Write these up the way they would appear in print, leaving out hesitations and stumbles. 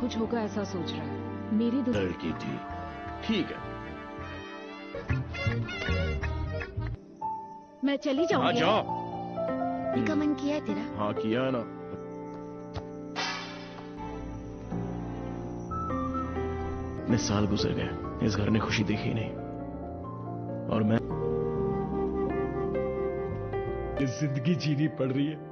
कुछ होगा ऐसा सोच रहा है। मेरी लड़की थी, ठीक है। मैं चली हाँ जाऊंगी। जाओ। का मन किया है तेरा? हाँ किया है ना। इतने साल गुजर गए, इस घर ने खुशी देखी नहीं, और मैं जिंदगी जीनी पड़ रही है।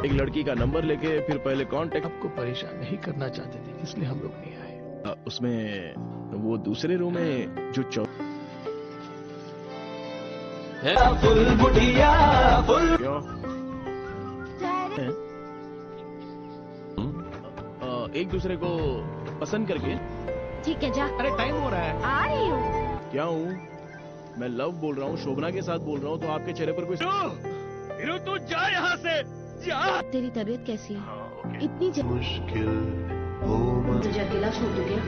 एक लड़की का नंबर लेके फिर पहले कांटेक्ट। आपको परेशान नहीं करना चाहते थे, इसलिए हम लोग नहीं आए। उसमें वो दूसरे रूम में जो फुल बुढ़िया फुल क्यों? एक दूसरे को पसंद करके। ठीक है जा। अरे टाइम हो रहा है। आ रही हूँ। क्या हूँ मैं? लव बोल रहा हूँ, शोभना के साथ बोल रहा हूँ, तो आपके चेहरे पर कोई तू जा यहाँ से जा। तेरी तबीयत कैसी है? हाँ, ओके। इतनी मुश्किल तुझे अकेला छोड़ दूँ क्या?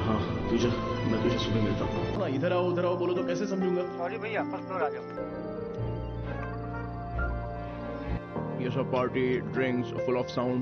हाँ तुझे, मैं तुझे सुबह मिलता हूँ। हाँ, इधर आओ बोलो तो कैसे समझूंगा? सॉरी भैया, फर्स्ट फ्लोर आ जाओ। ये सब party drinks full of sound.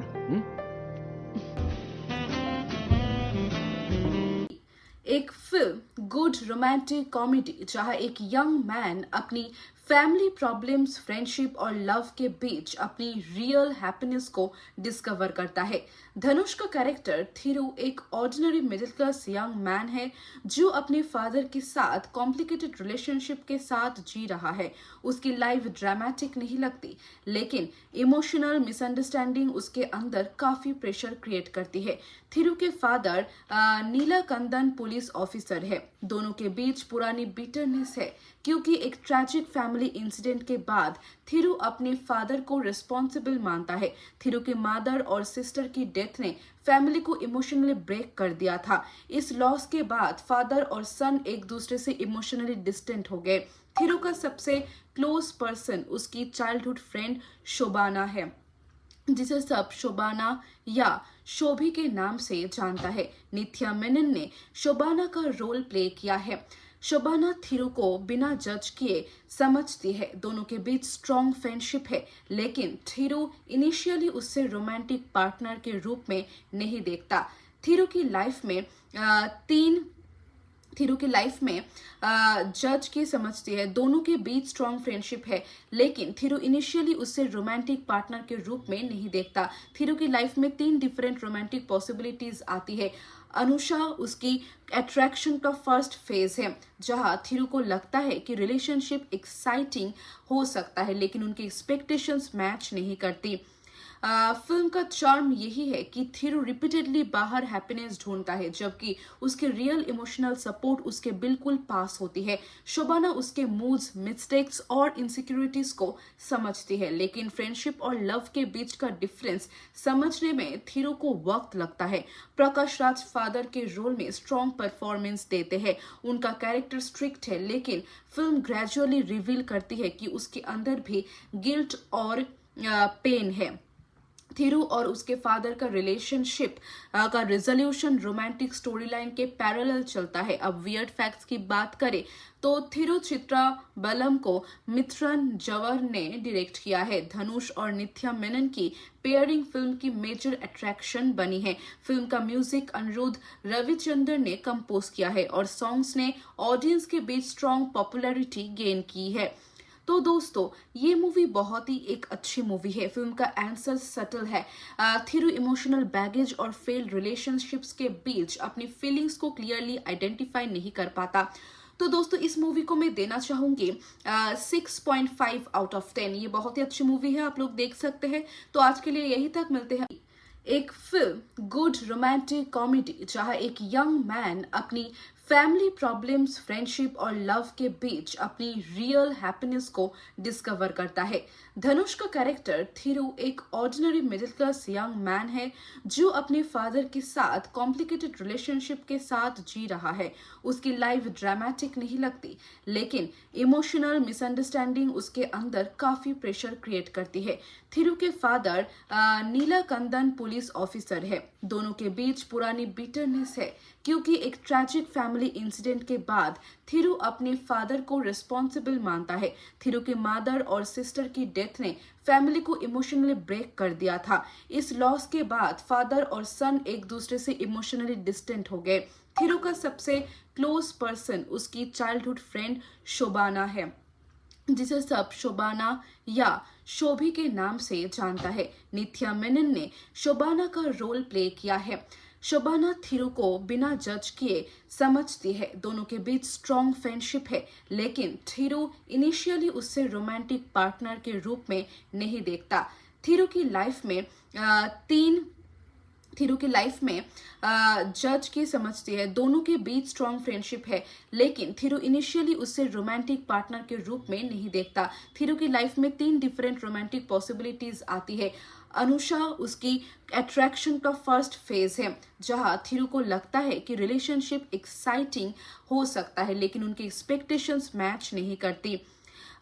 एक फिल्म गुड रोमांटिक कॉमेडी जहां एक यंग मैन अपनी फैमिली प्रॉब्लम्स, फ्रेंडशिप और लव के बीच अपनी रियल हैप्पीनेस को डिस्कवर करता है। धनुष का कैरेक्टर थिरु एक ordinary middle class young man है जो अपने फादर के साथ कॉम्प्लिकेटेड रिलेशनशिप के साथ जी रहा है। उसकी लाइफ ड्रामेटिक नहीं लगती, लेकिन इमोशनल मिसअंडरस्टैंडिंग उसके अंदर काफी प्रेशर क्रिएट करती है। थिरु के फादर नीलाकंदन पुलिस ऑफिसर है। दोनों के बीच पुरानी बिटरनेस है क्योंकि एक ट्रैजिक फैमिली इंसिडेंट के बाद थिरु अपने फादर को रिस्पॉन्सिबल मानता है। थिरु के मदर और सिस्टर की डेथ ने फैमिली को इमोशनली ब्रेक कर दिया था। इस लॉस के बाद फादर और सन एक दूसरे से इमोशनली डिस्टेंट हो गए। थिरु का सबसे क्लोज पर्सन उसकी चाइल्डहुड फ्रेंड शोबाना है, जिसे सब शोबाना या शोभी के नाम से जानता है। नित्या मेनन ने शोबाना का रोल प्ले किया है। शोबाना थिरु को बिना जज किए समझती है। दोनों के बीच स्ट्रॉन्ग फ्रेंडशिप है, लेकिन थिरु इनिशियली उससे रोमांटिक पार्टनर के रूप में नहीं देखता। थिरु की लाइफ में जज की समझती है। दोनों के बीच स्ट्रॉन्ग फ्रेंडशिप है, लेकिन थिरु इनिशियली उससे रोमांटिक पार्टनर के रूप में नहीं देखता। थिरु की लाइफ में 3 डिफरेंट रोमांटिक पॉसिबिलिटीज आती है। अनुषा उसकी अट्रैक्शन का फर्स्ट फेज है, जहां थिरु को लगता है कि रिलेशनशिप एक्साइटिंग हो सकता है, लेकिन उनकी एक्सपेक्टेशंस मैच नहीं करती। फिल्म का चार्म यही है कि थिरु रिपीटेडली बाहर हैप्पीनेस ढूंढता है, जबकि उसके रियल इमोशनल सपोर्ट उसके बिल्कुल पास होती है। शोबाना उसके मूड्स, मिस्टेक्स और इनसिक्योरिटीज को समझती है, लेकिन फ्रेंडशिप और लव के बीच का डिफरेंस समझने में थिरु को वक्त लगता है। प्रकाश राज फादर के रोल में स्ट्रॉन्ग परफॉर्मेंस देते हैं। उनका कैरेक्टर स्ट्रिक्ट है, लेकिन फिल्म ग्रेजुअली रिवील करती है कि उसके अंदर भी गिल्ट और पेन है। थिरु और उसके फादर का रिलेशनशिप का रिजोल्यूशन रोमांटिक स्टोरी लाइन के पैरेलल चलता है। अब वियर्ड फैक्ट्स की बात करें तो थिरु चित्रा बलम को मित्रन जवर ने डायरेक्ट किया है। धनुष और नित्या मेनन की पेयरिंग फिल्म की मेजर अट्रैक्शन बनी है। फिल्म का म्यूजिक अनिरुद्ध रविचंद्रन ने कंपोज किया है और सॉन्ग्स ने ऑडियंस के बीच स्ट्रॉन्ग पॉपुलैरिटी गेन की है। तो दोस्तों, ये मूवी बहुत ही एक अच्छी मूवी है। फिल्म का आंसर सटल है। थिरु इमोशनल बैगेज और फेल्ड रिलेशनशिप्स के बीच अपनी फीलिंग्स को क्लियरली आइडेंटिफाई नहीं कर पाता। तो दोस्तों, इस मूवी को मैं देना चाहूंगी 6.5 आउट ऑफ 10। ये बहुत ही अच्छी मूवी है, आप लोग देख सकते हैं। तो आज के लिए यही तक, मिलते हैं। एक फिल्म गुड रोमांटिक कॉमेडी जहां एक यंग मैन अपनी फैमिली प्रॉब्लम्स, फ्रेंडशिप और लव के बीच अपनी रियल हैप्पीनेस को डिस्कवर करता है। धनुष का कैरेक्टर थिरु एक ordinary middle class young man है जो अपने फादर के साथ कॉम्प्लिकेटेड रिलेशनशिप के साथ जी रहा है। उसकी लाइफ ड्रामेटिक नहीं लगती, लेकिन इमोशनल मिसअंडरस्टैंडिंग उसके अंदर काफी प्रेशर क्रिएट करती है। थिरु के फादर नीलाकंदन पुलिस ऑफिसर है। दोनों के बीच पुरानी बिटरनेस है क्योंकि एक ट्रैजिक फैमिली फैमिली इंसिडेंट के बाद थिरु अपने फादर को रिस्पॉन्सिबल मानता है। थिरु के मदर और सिस्टर की डेथ ने फैमिली को इमोशनली ब्रेक कर दिया था। इस लॉस के बाद फादर और सन एक दूसरे से इमोशनली डिस्टेंट हो गए। थिरु का सबसे क्लोज पर्सन उसकी चाइल्डहुड फ्रेंड शोबाना है, जिसे सब शोबाना या शोभी के नाम से जानता है। नित्या मेनन ने शोबाना का रोल प्ले किया है। शोबाना थिरु को बिना जज किए समझती है। दोनों के बीच स्ट्रॉन्ग फ्रेंडशिप है, लेकिन थिरु इनिशियली उससे रोमांटिक पार्टनर के रूप में नहीं देखता। थिरु की लाइफ में जज की समझती है। दोनों के बीच स्ट्रॉन्ग फ्रेंडशिप है, लेकिन थिरु इनिशियली उससे रोमांटिक पार्टनर के रूप में नहीं देखता। थिरु की लाइफ में 3 डिफरेंट रोमांटिक पॉसिबिलिटीज आती है। अनुषा उसकी अट्रैक्शन का फर्स्ट फेज है, जहां थिरु को लगता है कि रिलेशनशिप एक्साइटिंग हो सकता है, लेकिन उनकी एक्सपेक्टेशंस मैच नहीं करती।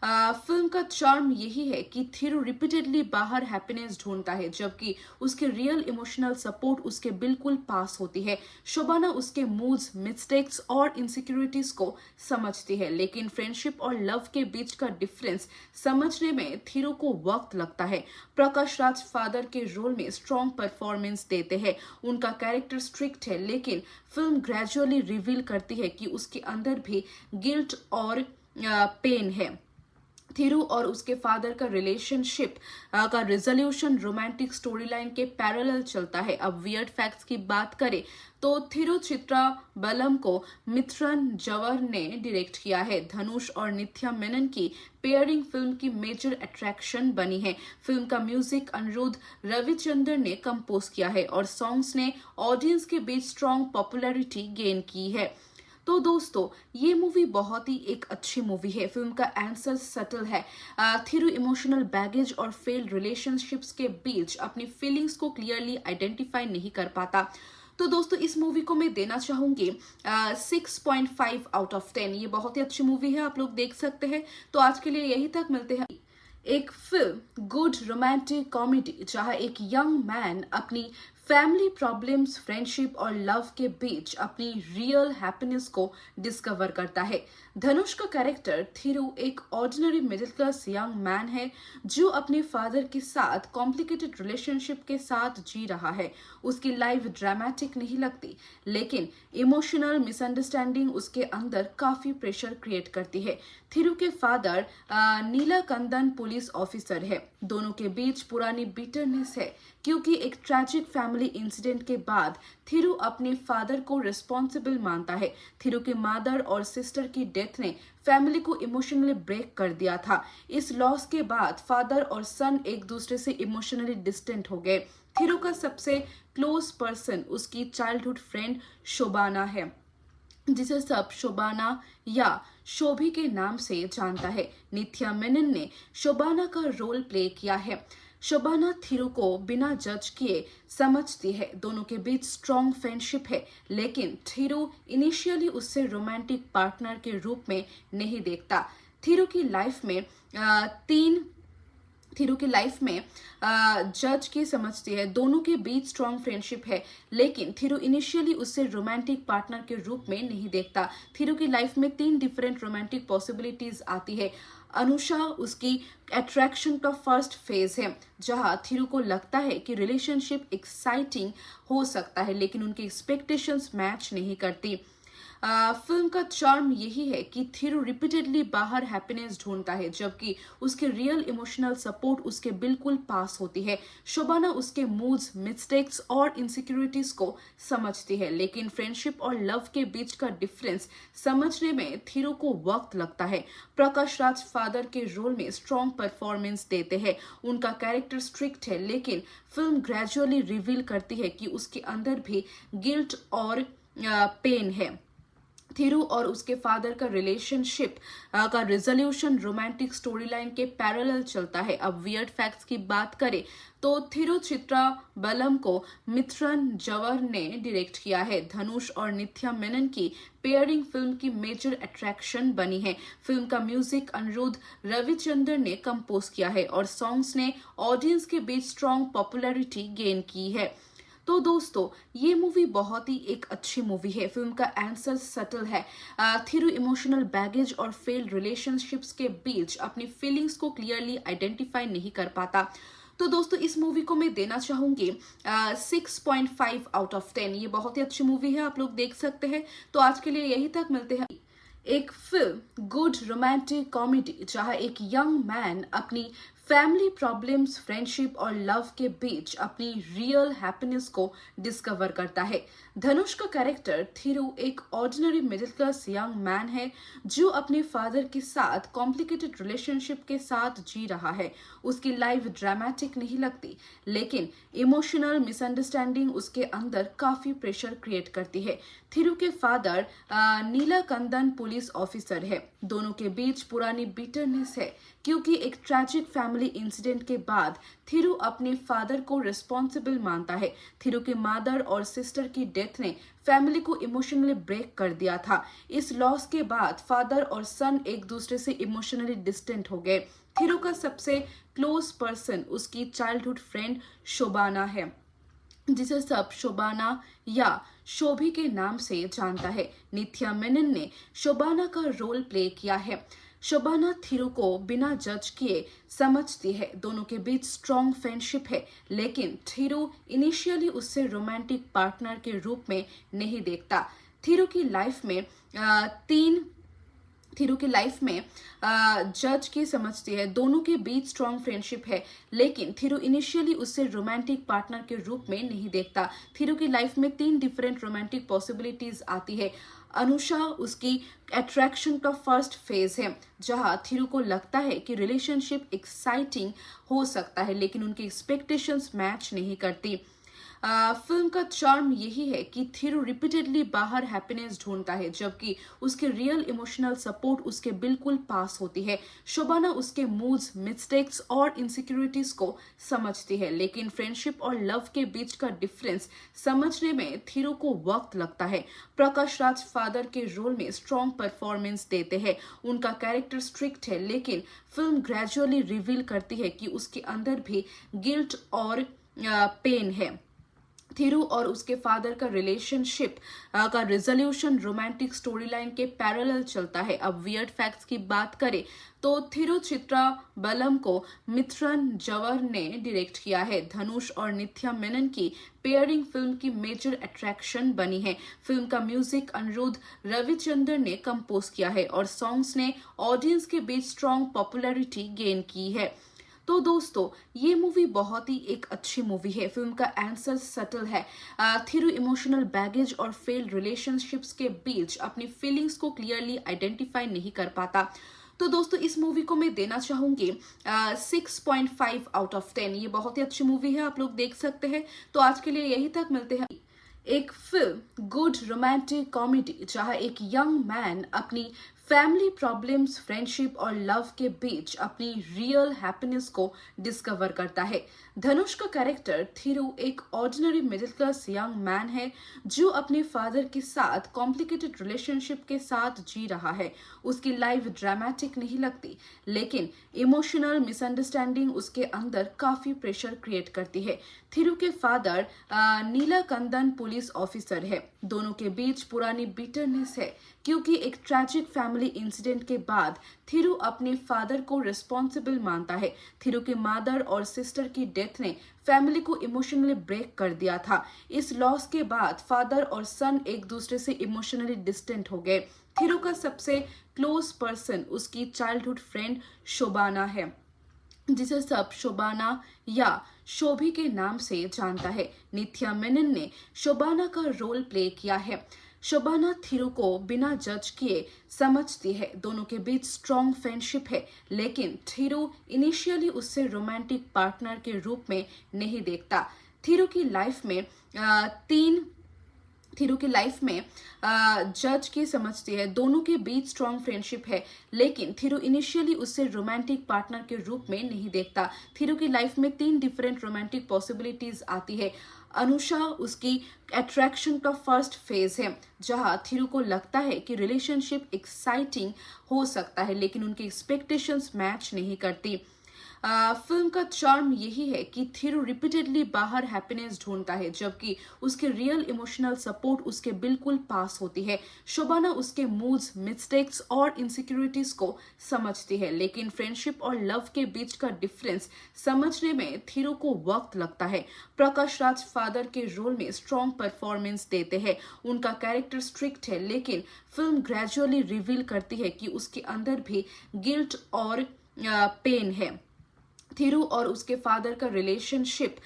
फिल्म का चार्म यही है कि थिरु रिपीटेडली बाहर हैप्पीनेस ढूंढता है, जबकि उसके रियल इमोशनल सपोर्ट उसके बिल्कुल पास होती है। शोबाना उसके मूड्स, मिस्टेक्स और इनसिक्योरिटीज को समझती है, लेकिन फ्रेंडशिप और लव के बीच का डिफरेंस समझने में थिरु को वक्त लगता है। प्रकाश राज फादर के रोल में स्ट्रॉन्ग परफॉर्मेंस देते हैं। उनका कैरेक्टर स्ट्रिक्ट है, लेकिन फिल्म ग्रेजुअली रिवील करती है कि उसके अंदर भी गिल्ट और पेन है। थिरु और उसके फादर का रिलेशनशिप का रिजोल्यूशन रोमांटिक स्टोरी लाइन के पैरेलल चलता है। अब वियर्ड फैक्ट्स की बात करें तो थिरु चित्रा बलम को मिथुन जवर ने डायरेक्ट किया है। धनुष और नित्या मेनन की पेयरिंग फिल्म की मेजर अट्रैक्शन बनी है। फिल्म का म्यूजिक अनिरुद्ध रविचंद्रन ने कंपोज किया है और सॉन्ग्स ने ऑडियंस के बीच स्ट्रॉन्ग पॉपुलैरिटी गेन की है। तो दोस्तों, ये मूवी बहुत ही एक अच्छी मूवी है। फिल्म का आंसर सटल है। थिरु इमोशनल बैगेज और फेल्ड रिलेशनशिप्स के बीच अपनी फीलिंग्स को क्लियरली आइडेंटिफाई नहीं कर पाता। तो दोस्तों, इस मूवी को मैं देना चाहूंगी 6.5 आउट ऑफ 10। ये बहुत ही अच्छी मूवी है, आप लोग देख सकते हैं। तो आज के लिए यही तक, मिलते हैं एक फिल्म गुड रोमांटिक कॉमेडी, जहां एक यंग मैन अपनी फैमिली प्रॉब्लम्स, फ्रेंडशिप और लव के बीच अपनी रियल हैप्पीनेस को डिस्कवर करता है। धनुष का कैरेक्टर थिरु एक ordinary middle class young man है, जो अपने फादर के साथ कॉम्प्लिकेटेड रिलेशनशिप के साथ जी रहा है। उसकी लाइफ ड्रामेटिक नहीं लगती, लेकिन इमोशनल मिसअंडरस्टैंडिंग उसके अंदर काफी प्रेशर क्रिएट करती है। थिरु के फादर नीलाकंदन पुलिस ऑफिसर है। दोनों के बीच पुरानी बिटरनेस है, क्योंकि एक ट्रैजिक फैमिली इंसिडेंट के बाद थिरु अपने फादर को रिस्पॉन्सिबल मानता है। थिरु के मदर और सिस्टर की डेथ ने फैमिली को इमोशनली ब्रेक कर दिया था। इस लॉस के बाद फादर और सन एक दूसरे से इमोशनली डिस्टेंट हो गए। थिरु का सबसे क्लोज पर्सन उसकी चाइल्डहुड फ्रेंड शोबाना है, जिसे सब शोबाना या शोभी के नाम से जानता है। नित्या मेनन ने शोबाना का रोल प्ले किया है। शोबाना थिरु को बिना जज किए समझती है। दोनों के बीच स्ट्रॉन्ग फ्रेंडशिप है, लेकिन थिरु इनिशियली उससे रोमांटिक पार्टनर के रूप में नहीं देखता। थिरु की लाइफ में जज की समझती है। दोनों के बीच स्ट्रॉन्ग फ्रेंडशिप है, लेकिन थिरु इनिशियली उससे रोमांटिक पार्टनर के रूप में नहीं देखता। थिरु की लाइफ में 3 डिफरेंट रोमांटिक पॉसिबिलिटीज आती है। अनुषा उसकी अट्रैक्शन का फर्स्ट फेज है, जहां थिरु को लगता है कि रिलेशनशिप एक्साइटिंग हो सकता है, लेकिन उनकी एक्सपेक्टेशंस मैच नहीं करती। फिल्म का चार्म यही है कि थिरु रिपीटेडली बाहर हैप्पीनेस ढूंढता है, जबकि उसके रियल इमोशनल सपोर्ट उसके बिल्कुल पास होती है। शोबाना उसके मूड्स, मिस्टेक्स और इनसिक्योरिटीज को समझती है, लेकिन फ्रेंडशिप और लव के बीच का डिफरेंस समझने में थिरु को वक्त लगता है। प्रकाश राज फादर के रोल में स्ट्रॉन्ग परफॉर्मेंस देते हैं। उनका कैरेक्टर स्ट्रिक्ट है, लेकिन फिल्म ग्रेजुअली रिवील करती है कि उसके अंदर भी गिल्ट और पेन है। थिरु और उसके फादर का रिलेशनशिप का रिजोल्यूशन रोमांटिक स्टोरी लाइन के पैरेलल चलता है। अब वियर्ड फैक्ट्स की बात करें तो थिरु चित्रा बलम को मिथुन जवर ने डायरेक्ट किया है। धनुष और नित्या मेनन की पेयरिंग फिल्म की मेजर अट्रैक्शन बनी है। फिल्म का म्यूजिक अनिरुद्ध रविचंद्रन ने कंपोज किया है और सॉन्ग्स ने ऑडियंस के बीच स्ट्रॉन्ग पॉपुलैरिटी गेन की है। तो दोस्तों ये मूवी बहुत ही एक अच्छी मूवी है। फिल्म का आंसर सटल है। थिरू इमोशनल बैगेज और फेल्ड रिलेशनशिप्स के बीच अपनी फीलिंग्स को क्लियरली आइडेंटिफाई नहीं कर पाता। तो दोस्तों इस मूवी को मैं देना चाहूंगी 6.5 आउट ऑफ 10। ये बहुत ही अच्छी मूवी है, आप लोग देख सकते हैं। तो आज के लिए यही तक, मिलते हैं। एक फिल्म गुड रोमांटिक कॉमेडी जहां एक यंग मैन अपनी फैमिली प्रॉब्लम्स, फ्रेंडशिप और लव के बीच अपनी रियल हैप्पीनेस को डिस्कवर करता है। धनुष का कैरेक्टर थिरू एक ordinary middle class young man है जो अपने फादर के साथ कॉम्प्लिकेटेड रिलेशनशिप के साथ जी रहा है। उसकी लाइफ ड्रामेटिक नहीं लगती, लेकिन इमोशनल मिसअंडरस्टैंडिंग उसके अंदर काफी प्रेशर क्रिएट करती है। थिरू के फादर नीलाकंदन पुलिस ऑफिसर है। दोनों के बीच पुरानी बिटरनेस है क्योंकि एक ट्रैजिक फैमिली इंसिडेंट के बाद थिरू अपने फादर को रिस्पॉन्सिबल मानता है। थिरू के मदर और सिस्टर की डेथ ने फैमिली को इमोशनली ब्रेक कर दिया था। इस लॉस के बाद फादर और सन एक दूसरे से इमोशनली डिस्टेंट हो गए। थिरू का सबसे क्लोज पर्सन उसकी चाइल्डहुड फ्रेंड शोबाना है, जिसे सब शोबाना या शोभी के नाम से जानता है। नित्या मेनन ने शोबाना का रोल प्ले किया है। शोबाना थिरू को बिना जज किए समझती है। दोनों के बीच स्ट्रॉन्ग फ्रेंडशिप है, लेकिन थिरू इनिशियली उससे रोमांटिक पार्टनर के रूप में नहीं देखता। थिरू की लाइफ में जज की समझती है। दोनों के बीच स्ट्रॉन्ग फ्रेंडशिप है, लेकिन थिरू इनिशियली उससे रोमांटिक पार्टनर के रूप में नहीं देखता। थिरू की लाइफ में 3 डिफरेंट रोमांटिक पॉसिबिलिटीज आती है। अनुषा उसकी अट्रैक्शन का फर्स्ट फेज है, जहां थिरू को लगता है कि रिलेशनशिप एक्साइटिंग हो सकता है, लेकिन उनकी एक्सपेक्टेशंस मैच नहीं करती। फिल्म का चार्म यही है कि थिरू रिपीटेडली बाहर हैप्पीनेस ढूंढता है, जबकि उसके रियल इमोशनल सपोर्ट उसके बिल्कुल पास होती है। शोबाना उसके मूड्स, मिस्टेक्स और इनसिक्योरिटीज को समझती है, लेकिन फ्रेंडशिप और लव के बीच का डिफरेंस समझने में थिरू को वक्त लगता है। प्रकाश राज फादर के रोल में स्ट्रॉन्ग परफॉर्मेंस देते हैं। उनका कैरेक्टर स्ट्रिक्ट है, लेकिन फिल्म ग्रेजुअली रिवील करती है कि उसके अंदर भी गिल्ट और पेन है। थिरू और उसके फादर का रिलेशनशिप का रिजोल्यूशन रोमांटिक स्टोरी लाइन के पैरेलल चलता है। अब वियर्ड फैक्ट्स की बात करें तो थिरू चित्रा बलम को मित्रन जवर ने डायरेक्ट किया है। धनुष और नित्या मेनन की पेयरिंग फिल्म की मेजर अट्रैक्शन बनी है। फिल्म का म्यूजिक अनिरुद्ध रविचंद्र ने कंपोज किया है और सॉन्ग्स ने ऑडियंस के बीच स्ट्रॉन्ग पॉपुलैरिटी गेन की है। तो दोस्तों ये मूवी बहुत ही एक अच्छी मूवी है। फिल्म का आंसर सटल है। थिरू इमोशनल बैगेज और फेल्ड रिलेशनशिप्स के बीच अपनी फीलिंग्स को क्लियरली आइडेंटिफाई नहीं कर पाता। तो दोस्तों इस मूवी को मैं देना चाहूंगी 6.5 आउट ऑफ 10। ये बहुत ही अच्छी मूवी है, आप लोग देख सकते हैं। तो आज के लिए यही तक, मिलते हैं। एक फिल्म गुड रोमांटिक कॉमेडी जहां एक यंग मैन अपनी फैमिली प्रॉब्लम्स, फ्रेंडशिप और लव के बीच अपनी रियल हैप्पीनेस को डिस्कवर करता है। धनुष का कैरेक्टर थिरू एक ordinary middle class young man है जो अपने फादर के साथ कॉम्प्लिकेटेड रिलेशनशिप के साथ जी रहा है। उसकी लाइफ ड्रामेटिक नहीं लगती, लेकिन इमोशनल मिसअंडरस्टैंडिंग उसके अंदर काफी प्रेशर क्रिएट करती है। थिरू के फादर नीलाकंदन पुलिस ऑफिसर है। दोनों के बीच पुरानी बिटरनेस है क्योंकि एक ट्रैजिक फैमिली इंसिडेंट के बाद थिरू अपने फादर को रिस्पॉन्सिबल मानता है। थिरू के मदर और सिस्टर की डेथ ने फैमिली को इमोशनली ब्रेक कर दिया था। इस लॉस के बाद फादर और सन एक दूसरे से इमोशनली डिस्टेंट हो गए। थिरू का सबसे क्लोज पर्सन उसकी चाइल्डहुड फ्रेंड शोबाना है, जिसे सब शोबाना या शोभी के नाम से जानता है। नित्या मेनन ने शोबाना का रोल प्ले किया है। शोबाना थिरू को बिना जज किए समझती है। दोनों के बीच स्ट्रॉन्ग फ्रेंडशिप है, लेकिन थिरू इनिशियली उससे रोमांटिक पार्टनर के रूप में नहीं देखता। थिरू की लाइफ में जज की समझती है। दोनों के बीच स्ट्रॉन्ग फ्रेंडशिप है, लेकिन थिरू इनिशियली उससे रोमांटिक पार्टनर के रूप में नहीं देखता। थिरू की लाइफ में 3 डिफरेंट रोमांटिक पॉसिबिलिटीज आती है। अनुषा उसकी अट्रैक्शन का फर्स्ट फेज है, जहां थिरू को लगता है कि रिलेशनशिप एक्साइटिंग हो सकता है, लेकिन उनकी एक्सपेक्टेशंस मैच नहीं करती। फिल्म का चार्म यही है कि थिरू रिपीटेडली बाहर हैप्पीनेस ढूंढता है, जबकि उसके रियल इमोशनल सपोर्ट उसके बिल्कुल पास होती है। शोबाना उसके मूड्स, मिस्टेक्स और इनसिक्योरिटीज को समझती है, लेकिन फ्रेंडशिप और लव के बीच का डिफरेंस समझने में थिरू को वक्त लगता है। प्रकाश राज फादर के रोल में स्ट्रॉन्ग परफॉर्मेंस देते हैं। उनका कैरेक्टर स्ट्रिक्ट है, लेकिन फिल्म ग्रेजुअली रिवील करती है कि उसके अंदर भी गिल्ट और पेन है। थिरू और उसके फादर का रिलेशनशिप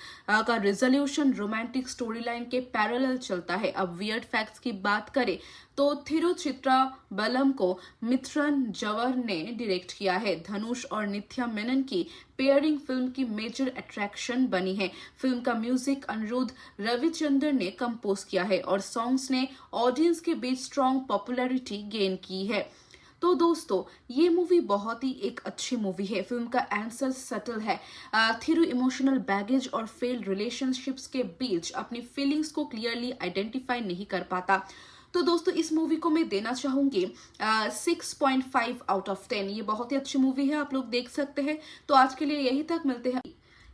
का रिजोल्यूशन रोमांटिक स्टोरी लाइन के पैरेलल चलता है। अब वियर्ड फैक्ट्स की बात करें तो थिरू चित्रा बलम को मिथुन जवर ने डायरेक्ट किया है। धनुष और नित्या मेनन की पेयरिंग फिल्म की मेजर अट्रैक्शन बनी है। फिल्म का म्यूजिक अनिरुद्ध रविचंद्र ने कंपोज किया है और सॉन्ग्स ने ऑडियंस के बीच स्ट्रॉन्ग पॉपुलैरिटी गेन की है। तो दोस्तों, ये मूवी बहुत ही एक अच्छी मूवी है। फिल्म का आंसर सटल है। थिरू इमोशनल बैगेज और फेल्ड रिलेशनशिप्स के बीच अपनी फीलिंग्स को क्लियरली आइडेंटिफाई नहीं कर पाता। तो दोस्तों, इस मूवी को मैं देना चाहूंगी 6.5 आउट ऑफ 10। ये बहुत ही अच्छी मूवी है, आप लोग देख सकते हैं। तो आज के लिए यही तक, मिलते हैं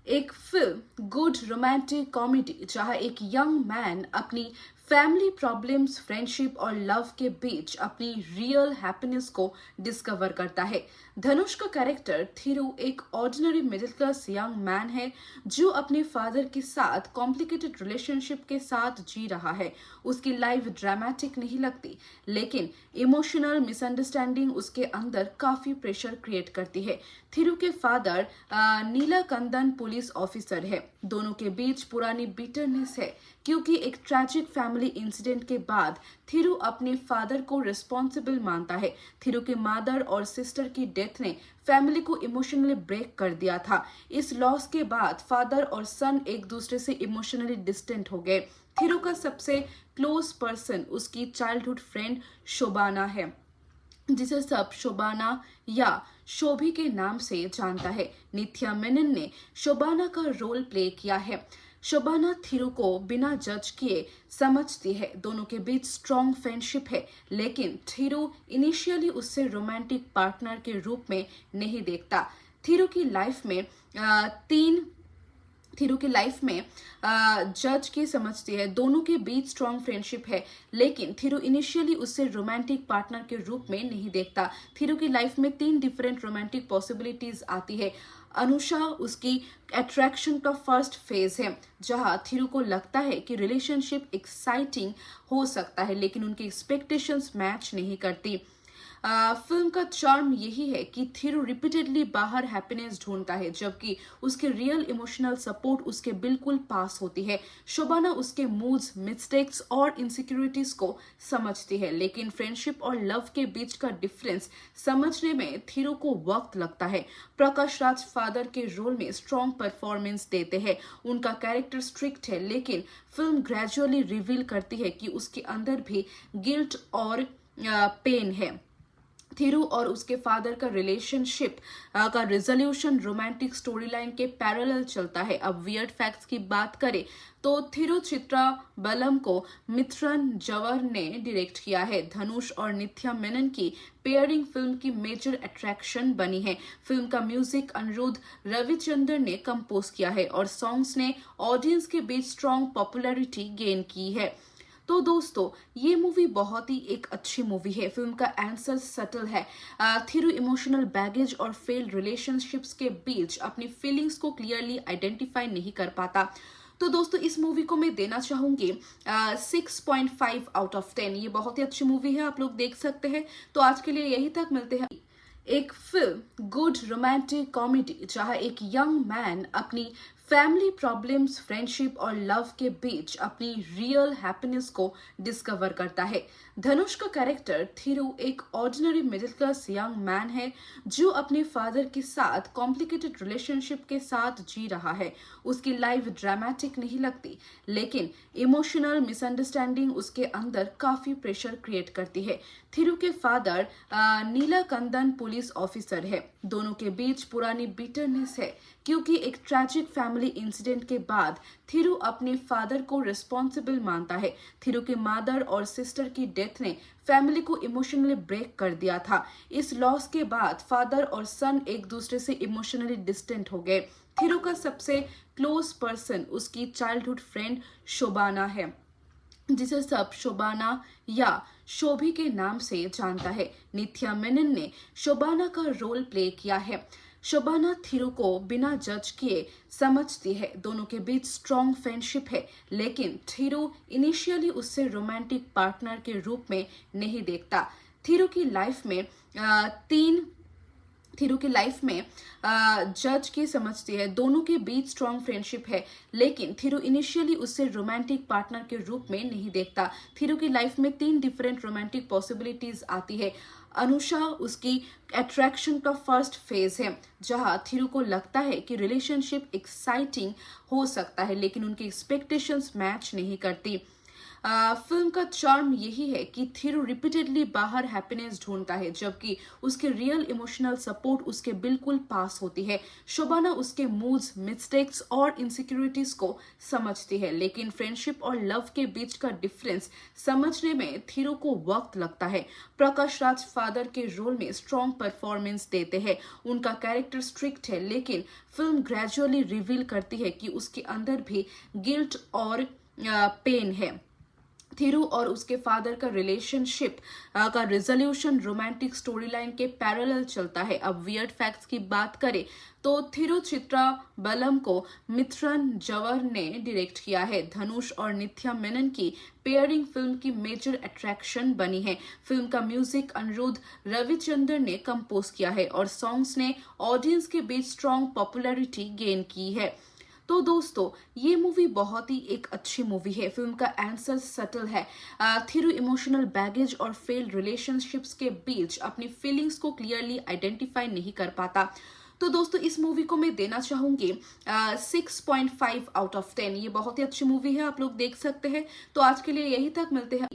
एक फिल्म गुड रोमांटिक कॉमेडी जहां एक यंग मैन अपनी फैमिली प्रॉब्लम्स, फ्रेंडशिप और लव के बीच अपनी रियल हैप्पीनेस को डिस्कवर करता है। धनुष का कैरेक्टर थिरू एक ordinary middle class young man है जो अपने फादर के साथ कॉम्प्लिकेटेड रिलेशनशिप के साथ जी रहा है। उसकी लाइफ ड्रामेटिक नहीं लगती, लेकिन इमोशनल मिसअंडरस्टैंडिंग उसके अंदर काफी प्रेशर क्रिएट करती है। थिरू के फादर नीलाकंदन पुलिस ऑफिसर है। दोनों के बीच पुरानी बिटरनेस है क्योंकि एक ट्रैजिक फैमिली इंसिडेंट के बाद थिरू अपने फादर को रिस्पॉन्सिबल मानता है। थिरू के मदर और सिस्टर की डेथ ने फैमिली को इमोशनली ब्रेक कर दिया था। इस लॉस के बाद फादर और सन एक दूसरे से इमोशनली डिस्टेंट हो गए। थिरू का सबसे क्लोज पर्सन उसकी चाइल्डहुड फ्रेंड शोबाना है, जिसे सब शोबाना या शोभी के नाम से जानता है। नित्या मेनन ने शोबाना का रोल प्ले किया है। शोबाना थिरू को बिना जज किए समझती है। दोनों के बीच स्ट्रॉन्ग फ्रेंडशिप है, लेकिन थिरू इनिशियली उससे रोमांटिक पार्टनर के रूप में नहीं देखता। थिरू की लाइफ में जज की समझती है। दोनों के बीच स्ट्रॉन्ग फ्रेंडशिप है, लेकिन थिरू इनिशियली उससे रोमांटिक पार्टनर के रूप में नहीं देखता। थिरू की लाइफ में 3 डिफरेंट रोमांटिक पॉसिबिलिटीज आती है। अनुषा उसकी अट्रैक्शन का फर्स्ट फेज है, जहां थिरू को लगता है कि रिलेशनशिप एक्साइटिंग हो सकता है, लेकिन उनकी एक्सपेक्टेशंस मैच नहीं करती। फिल्म का चार्म यही है कि थिरू रिपीटेडली बाहर हैप्पीनेस ढूंढता है, जबकि उसके रियल इमोशनल सपोर्ट उसके बिल्कुल पास होती है। शोबाना उसके मूड्स, मिस्टेक्स और इनसिक्योरिटीज को समझती है, लेकिन फ्रेंडशिप और लव के बीच का डिफरेंस समझने में थिरू को वक्त लगता है। प्रकाश राज फादर के रोल में स्ट्रॉन्ग परफॉर्मेंस देते हैं। उनका कैरेक्टर स्ट्रिक्ट है, लेकिन फिल्म ग्रेजुअली रिवील करती है कि उसके अंदर भी गिल्ट और पेन है। थिरू और उसके फादर का रिलेशनशिप का रिजोल्यूशन रोमांटिक स्टोरी लाइन के पैरेलल चलता है। अब वियर्ड फैक्ट्स की बात करें तो थिरू चित्रा बलम को मिथुन जवर ने डायरेक्ट किया है। धनुष और नित्या मेनन की पेयरिंग फिल्म की मेजर अट्रैक्शन बनी है। फिल्म का म्यूजिक अनिरुद्ध रविचंद्र ने कंपोज किया है और सॉन्ग्स ने ऑडियंस के बीच स्ट्रॉन्ग पॉपुलैरिटी गेन की है। तो दोस्तों, ये मूवी बहुत ही एक अच्छी मूवी है। फिल्म का आंसर सटल है। थिरू इमोशनल बैगेज और फेल्ड रिलेशनशिप्स के बीच अपनी फीलिंग्स को क्लियरली आइडेंटिफाई नहीं कर पाता। तो दोस्तों, इस मूवी को मैं देना चाहूंगी 6.5 आउट ऑफ 10। ये बहुत ही अच्छी मूवी है, आप लोग देख सकते हैं। तो आज के लिए यही तक, मिलते हैं एक फिल्म गुड रोमांटिक कॉमेडी जहां एक यंग मैन अपनी फैमिली प्रॉब्लम्स, फ्रेंडशिप और लव के बीच अपनी रियल हैप्पीनेस को डिस्कवर करता है। धनुष का कैरेक्टर थिरू एक ordinary middle class young man है जो अपने फादर के साथ कॉम्प्लिकेटेड रिलेशनशिप के साथ जी रहा है। उसकी लाइफ ड्रामेटिक नहीं लगती, लेकिन इमोशनल मिसअंडरस्टैंडिंग उसके अंदर काफी प्रेशर क्रिएट करती है। थिरु के फादर नीलाकंदन पुलिस ऑफिसर है। दोनों के बीच पुरानी बिटरनेस है क्योंकि एक ट्रैजिक फैमिली इंसिडेंट के बाद थिरु अपने फादर को रिस्पॉन्सिबल मानता है। थिरु की मदर और सिस्टर की डेथ ने फैमिली को इमोशनली ब्रेक कर दिया था। इस लॉस के बाद फादर और सन एक दूसरे से इमोशनली डिस्टेंट हो गए। थिरु का सबसे क्लोज पर्सन उसकी चाइल्डहुड फ्रेंड शोबाना है, जिसे सब शोबाना या शोभी के नाम से जानता है। नित्या मेनन ने शोबाना का रोल प्ले किया है। शोबाना थिरु को बिना जज किए समझती है। दोनों के बीच स्ट्रॉन्ग फ्रेंडशिप है, लेकिन थिरु इनिशियली उससे रोमांटिक पार्टनर के रूप में नहीं देखता। थिरु की लाइफ में जज की समझती है। दोनों के बीच स्ट्रॉन्ग फ्रेंडशिप है, लेकिन थिरु इनिशियली उससे रोमांटिक पार्टनर के रूप में नहीं देखता। थिरु की लाइफ में 3 डिफरेंट रोमांटिक पॉसिबिलिटीज आती है। अनुषा उसकी अट्रैक्शन का फर्स्ट फेज है, जहां थिरु को लगता है कि रिलेशनशिप एक्साइटिंग हो सकता है, लेकिन उनकी एक्सपेक्टेशंस मैच नहीं करती। फिल्म का चार्म यही है कि थिरु रिपीटेडली बाहर हैप्पीनेस ढूंढता है, जबकि उसके रियल इमोशनल सपोर्ट उसके बिल्कुल पास होती है। शोबाना उसके मूड्स, मिस्टेक्स और इनसिक्योरिटीज को समझती है, लेकिन फ्रेंडशिप और लव के बीच का डिफरेंस समझने में थिरु को वक्त लगता है। प्रकाश राज फादर के रोल में स्ट्रॉन्ग परफॉर्मेंस देते हैं। उनका कैरेक्टर स्ट्रिक्ट है, लेकिन फिल्म ग्रेजुअली रिवील करती है कि उसके अंदर भी गिल्ट और पेन है। थिरु और उसके फादर का रिलेशनशिप का रिजोल्यूशन रोमांटिक स्टोरी लाइन के पैरेलल चलता है। अब वियर्ड फैक्ट्स की बात करें तो थिरु चित्रा बलम को मित्रन जवर ने डायरेक्ट किया है। धनुष और नित्या मेनन की पेयरिंग फिल्म की मेजर अट्रैक्शन बनी है। फिल्म का म्यूजिक अनिरुद्ध रविचंद्र ने कंपोज किया है और सॉन्ग्स ने ऑडियंस के बीच स्ट्रॉन्ग पॉपुलैरिटी गेन की है। तो दोस्तों, ये मूवी बहुत ही एक अच्छी मूवी है। फिल्म का आंसर सटल है। थिरु इमोशनल बैगेज और फेल्ड रिलेशनशिप्स के बीच अपनी फीलिंग्स को क्लियरली आइडेंटिफाई नहीं कर पाता। तो दोस्तों, इस मूवी को मैं देना चाहूंगी 6.5 आउट ऑफ 10। ये बहुत ही अच्छी मूवी है, आप लोग देख सकते हैं। तो आज के लिए यही तक, मिलते हैं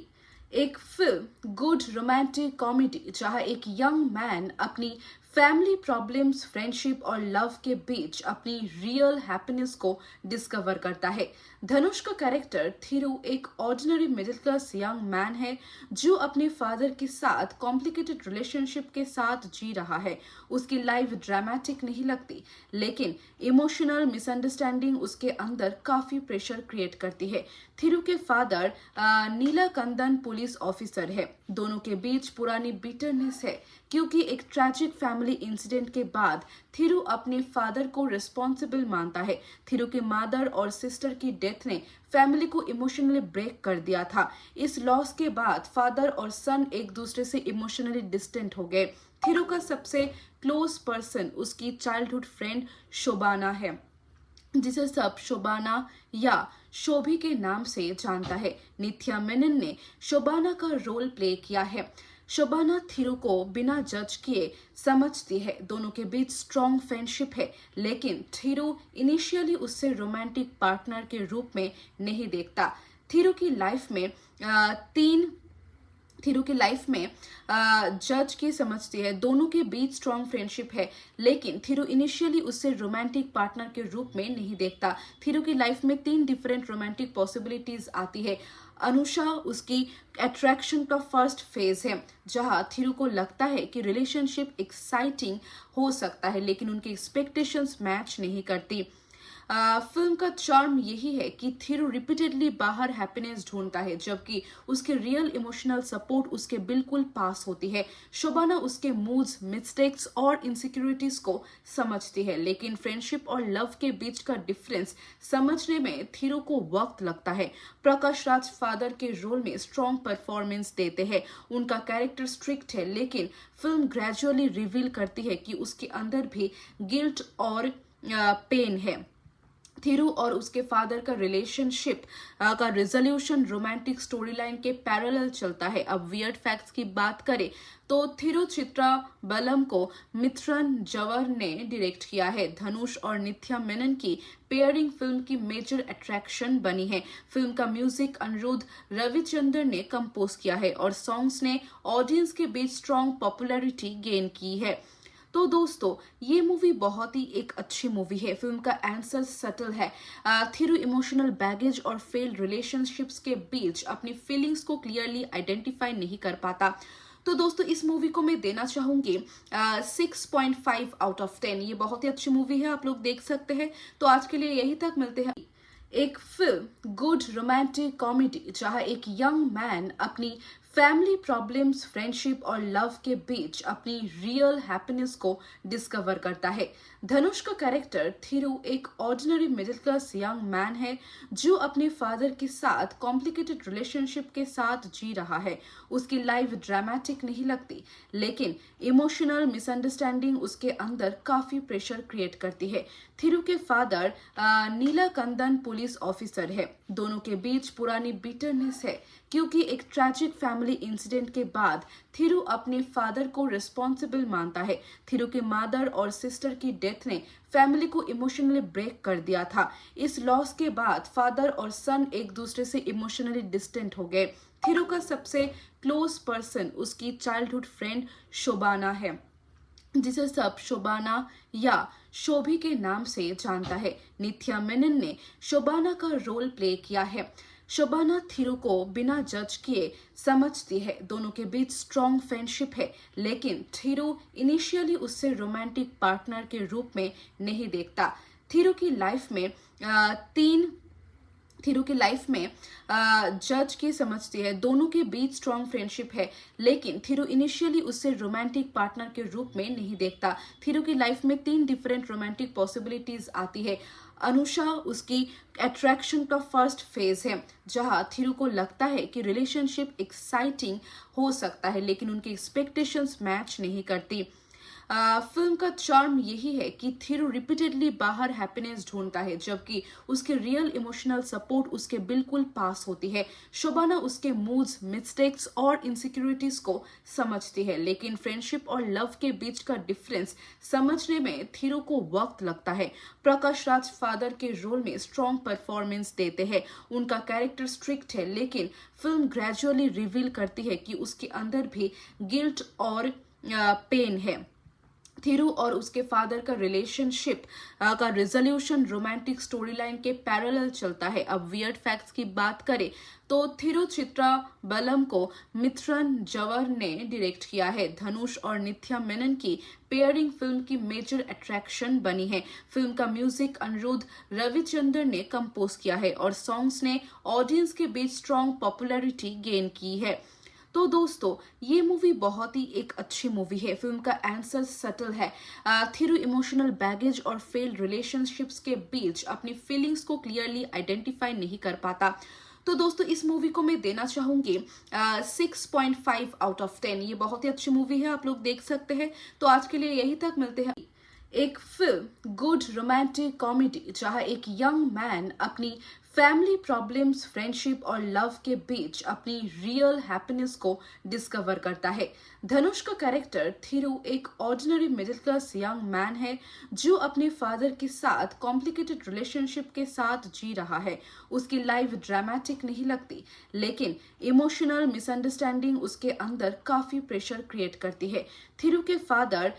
एक फिल्म गुड रोमांटिक कॉमेडी, जहां एक यंग मैन अपनी फैमिली प्रॉब्लम्स, फ्रेंडशिप और लव के बीच अपनी रियल हैप्पीनेस को डिस्कवर करता है। धनुष का कैरेक्टर थिरु एक ordinary middle class young man है जो अपने फादर के साथ कॉम्प्लिकेटेड रिलेशनशिप के साथ जी रहा है। उसकी लाइफ ड्रामेटिक नहीं लगती, लेकिन इमोशनल मिसअंडरस्टैंडिंग उसके अंदर काफी प्रेशर क्रिएट करती है। थिरु के फादर नीलाकंदन पुलिस ऑफिसर है। दोनों के बीच पुरानी बिटरनेस है क्योंकि एक ट्रैजिक फैमिली इंसिडेंट के बाद थिरु अपने फादर को रिस्पॉन्सिबल मानता है। थिरु की मदर और सिस्टर की डेथ ने फैमिली को इमोशनली ब्रेक कर दिया था। इस लॉस के बाद फादर और सन एक दूसरे से इमोशनली डिस्टेंट हो गए। थिरु का सबसे क्लोज पर्सन उसकी चाइल्डहुड फ्रेंड शोबाना है, जिसे सब शोबाना या शोभी के नाम से जानता है। नित्या मेनन ने शोबाना का रोल प्ले किया है। शोबाना थिरु को बिना जज किए समझती है। दोनों के बीच स्ट्रॉन्ग फ्रेंडशिप है, लेकिन थिरु इनिशियली उससे रोमांटिक पार्टनर के रूप में नहीं देखता। थिरु की लाइफ में जज की समझती है। दोनों के बीच स्ट्रॉन्ग फ्रेंडशिप है, लेकिन थिरु इनिशियली उससे रोमांटिक पार्टनर के रूप में नहीं देखता। थिरु की लाइफ में 3 डिफरेंट रोमांटिक पॉसिबिलिटीज आती है। अनुषा उसकी अट्रैक्शन का फर्स्ट फेज है, जहां थिरु को लगता है कि रिलेशनशिप एक्साइटिंग हो सकता है, लेकिन उनकी एक्सपेक्टेशंस मैच नहीं करती। फिल्म का चार्म यही है कि थिरु रिपीटेडली बाहर हैप्पीनेस ढूंढता है, जबकि उसके रियल इमोशनल सपोर्ट उसके बिल्कुल पास होती है। शोबाना उसके मूड्स, मिस्टेक्स और इनसिक्योरिटीज को समझती है, लेकिन फ्रेंडशिप और लव के बीच का डिफरेंस समझने में थिरु को वक्त लगता है। प्रकाश राज फादर के रोल में स्ट्रॉन्ग परफॉर्मेंस देते हैं। उनका कैरेक्टर स्ट्रिक्ट है, लेकिन फिल्म ग्रेजुअली रिवील करती है कि उसके अंदर भी गिल्ट और पेन है। थिरू और उसके फादर का रिलेशनशिप का रिजोल्यूशन रोमांटिक स्टोरी लाइन के पैरेलल चलता है। अब वियर्ड फैक्ट्स की बात करें तो थिरू चित्रा बलम को मिथुन जवर ने डायरेक्ट किया है। धनुष और नित्या मेनन की पेयरिंग फिल्म की मेजर अट्रैक्शन बनी है। फिल्म का म्यूजिक अनिरुद्ध रविचंद्र ने कंपोज किया है और सॉन्ग्स ने ऑडियंस के बीच स्ट्रॉन्ग पॉपुलैरिटी गेन की है। तो दोस्तों ये मूवी बहुत ही एक अच्छी मूवी है। फिल्म का आंसर सटल है। थिरू इमोशनल बैगेज और फेल्ड रिलेशनशिप्स के बीच अपनी फीलिंग्स को क्लियरली आइडेंटिफाई नहीं कर पाता। तो दोस्तों इस मूवी को मैं देना चाहूंगी 6.5 आउट ऑफ 10। ये बहुत ही अच्छी मूवी है, आप लोग देख सकते हैं। तो आज के लिए यही तक, मिलते हैं एक फिल्म गुड रोमांटिक कॉमेडी जहां एक यंग मैन अपनी फैमिली प्रॉब्लम्स, फ्रेंडशिप और लव के बीच अपनी रियल हैप्पीनेस को डिस्कवर करता है। धनुष का कैरेक्टर थिरू एक ordinary middle class young man है जो अपने फादर के साथ कॉम्प्लिकेटेड रिलेशनशिप के साथ जी रहा है। उसकी लाइफ ड्रामेटिक नहीं लगती, लेकिन इमोशनल मिसअंडरस्टैंडिंग उसके अंदर काफी प्रेशर क्रिएट करती है। थिरू के फादर नीलाकंदन पुलिस ऑफिसर है। दोनों के बीच पुरानी बिटरनेस है क्योंकि एक ट्रैजिक फैमिली इंसिडेंट के बाद थिरू अपने फादर को रिस्पॉन्सिबल मानता है। थिरू के मदर और सिस्टर की डेथ ने फैमिली को इमोशनली ब्रेक कर दिया था। इस लॉस के बाद फादर और सन एक दूसरे से इमोशनली डिस्टेंट हो गए। थिरू का सबसे क्लोज पर्सन उसकी चाइल्डहुड फ्रेंड शोबाना है, जिसे सब शोबाना या शोभी के नाम से जानता है। नित्या मेनन ने शोबाना का रोल प्ले किया है। शोबाना थिरू को बिना जज किए समझती है। दोनों के बीच स्ट्रॉन्ग फ्रेंडशिप है, लेकिन थिरू इनिशियली उससे रोमांटिक पार्टनर के रूप में नहीं देखता। थिरू की लाइफ में जज की समझती है। दोनों के बीच स्ट्रॉन्ग फ्रेंडशिप है, लेकिन थिरू इनिशियली उससे रोमांटिक पार्टनर के रूप में नहीं देखता। थिरू की लाइफ में 3 डिफरेंट रोमांटिक पॉसिबिलिटीज आती है। अनुषा उसकी अट्रैक्शन का फर्स्ट फेज है, जहां थिरू को लगता है कि रिलेशनशिप एक्साइटिंग हो सकता है, लेकिन उनकी एक्सपेक्टेशंस मैच नहीं करती। फिल्म का चार्म यही है कि थिरू रिपीटेडली बाहर हैप्पीनेस ढूंढता है, जबकि उसके रियल इमोशनल सपोर्ट उसके बिल्कुल पास होती है। शोबाना उसके मूड्स, मिस्टेक्स और इनसिक्योरिटीज को समझती है, लेकिन फ्रेंडशिप और लव के बीच का डिफरेंस समझने में थिरू को वक्त लगता है। प्रकाश राज फादर के रोल में स्ट्रॉन्ग परफॉर्मेंस देते हैं। उनका कैरेक्टर स्ट्रिक्ट है, लेकिन फिल्म ग्रेजुअली रिवील करती है कि उसके अंदर भी गिल्ट और पेन है। थिरू और उसके फादर का रिलेशनशिप का रिजोल्यूशन रोमांटिक स्टोरी लाइन के पैरेलल चलता है। अब वियर्ड फैक्ट्स की बात करें तो थिरू चित्रा बलम को मिथुन जवर ने डायरेक्ट किया है। धनुष और नित्या मेनन की पेयरिंग फिल्म की मेजर अट्रैक्शन बनी है। फिल्म का म्यूजिक अनिरुद्ध रविचंद्र ने कंपोज किया है और सॉन्ग्स ने ऑडियंस के बीच स्ट्रॉन्ग पॉपुलैरिटी गेन की है। तो दोस्तों ये मूवी बहुत ही एक अच्छी मूवी है। फिल्म का आंसर सटल है। थिरू इमोशनल बैगेज और फेल्ड रिलेशनशिप्स के बीच अपनी फीलिंग्स को क्लियरली आइडेंटिफाई नहीं कर पाता। तो दोस्तों इस मूवी को मैं देना चाहूंगी 6.5 आउट ऑफ 10। ये बहुत ही अच्छी मूवी है, आप लोग देख सकते हैं। तो आज के लिए यही तक, मिलते हैं एक फिल्म गुड रोमांटिक कॉमेडी जहां एक यंग मैन अपनी फैमिली प्रॉब्लम्स, फ्रेंडशिप और लव के बीच अपनी रियल हैप्पीनेस को डिस्कवर करता है। धनुष का कैरेक्टर थिरू एक ordinary middle class young man है जो अपने फादर के साथ कॉम्प्लिकेटेड रिलेशनशिप के साथ जी रहा है। उसकी लाइफ ड्रामेटिक नहीं लगती, लेकिन इमोशनल मिसअंडरस्टैंडिंग उसके अंदर काफी प्रेशर क्रिएट करती है। थिरू के फादर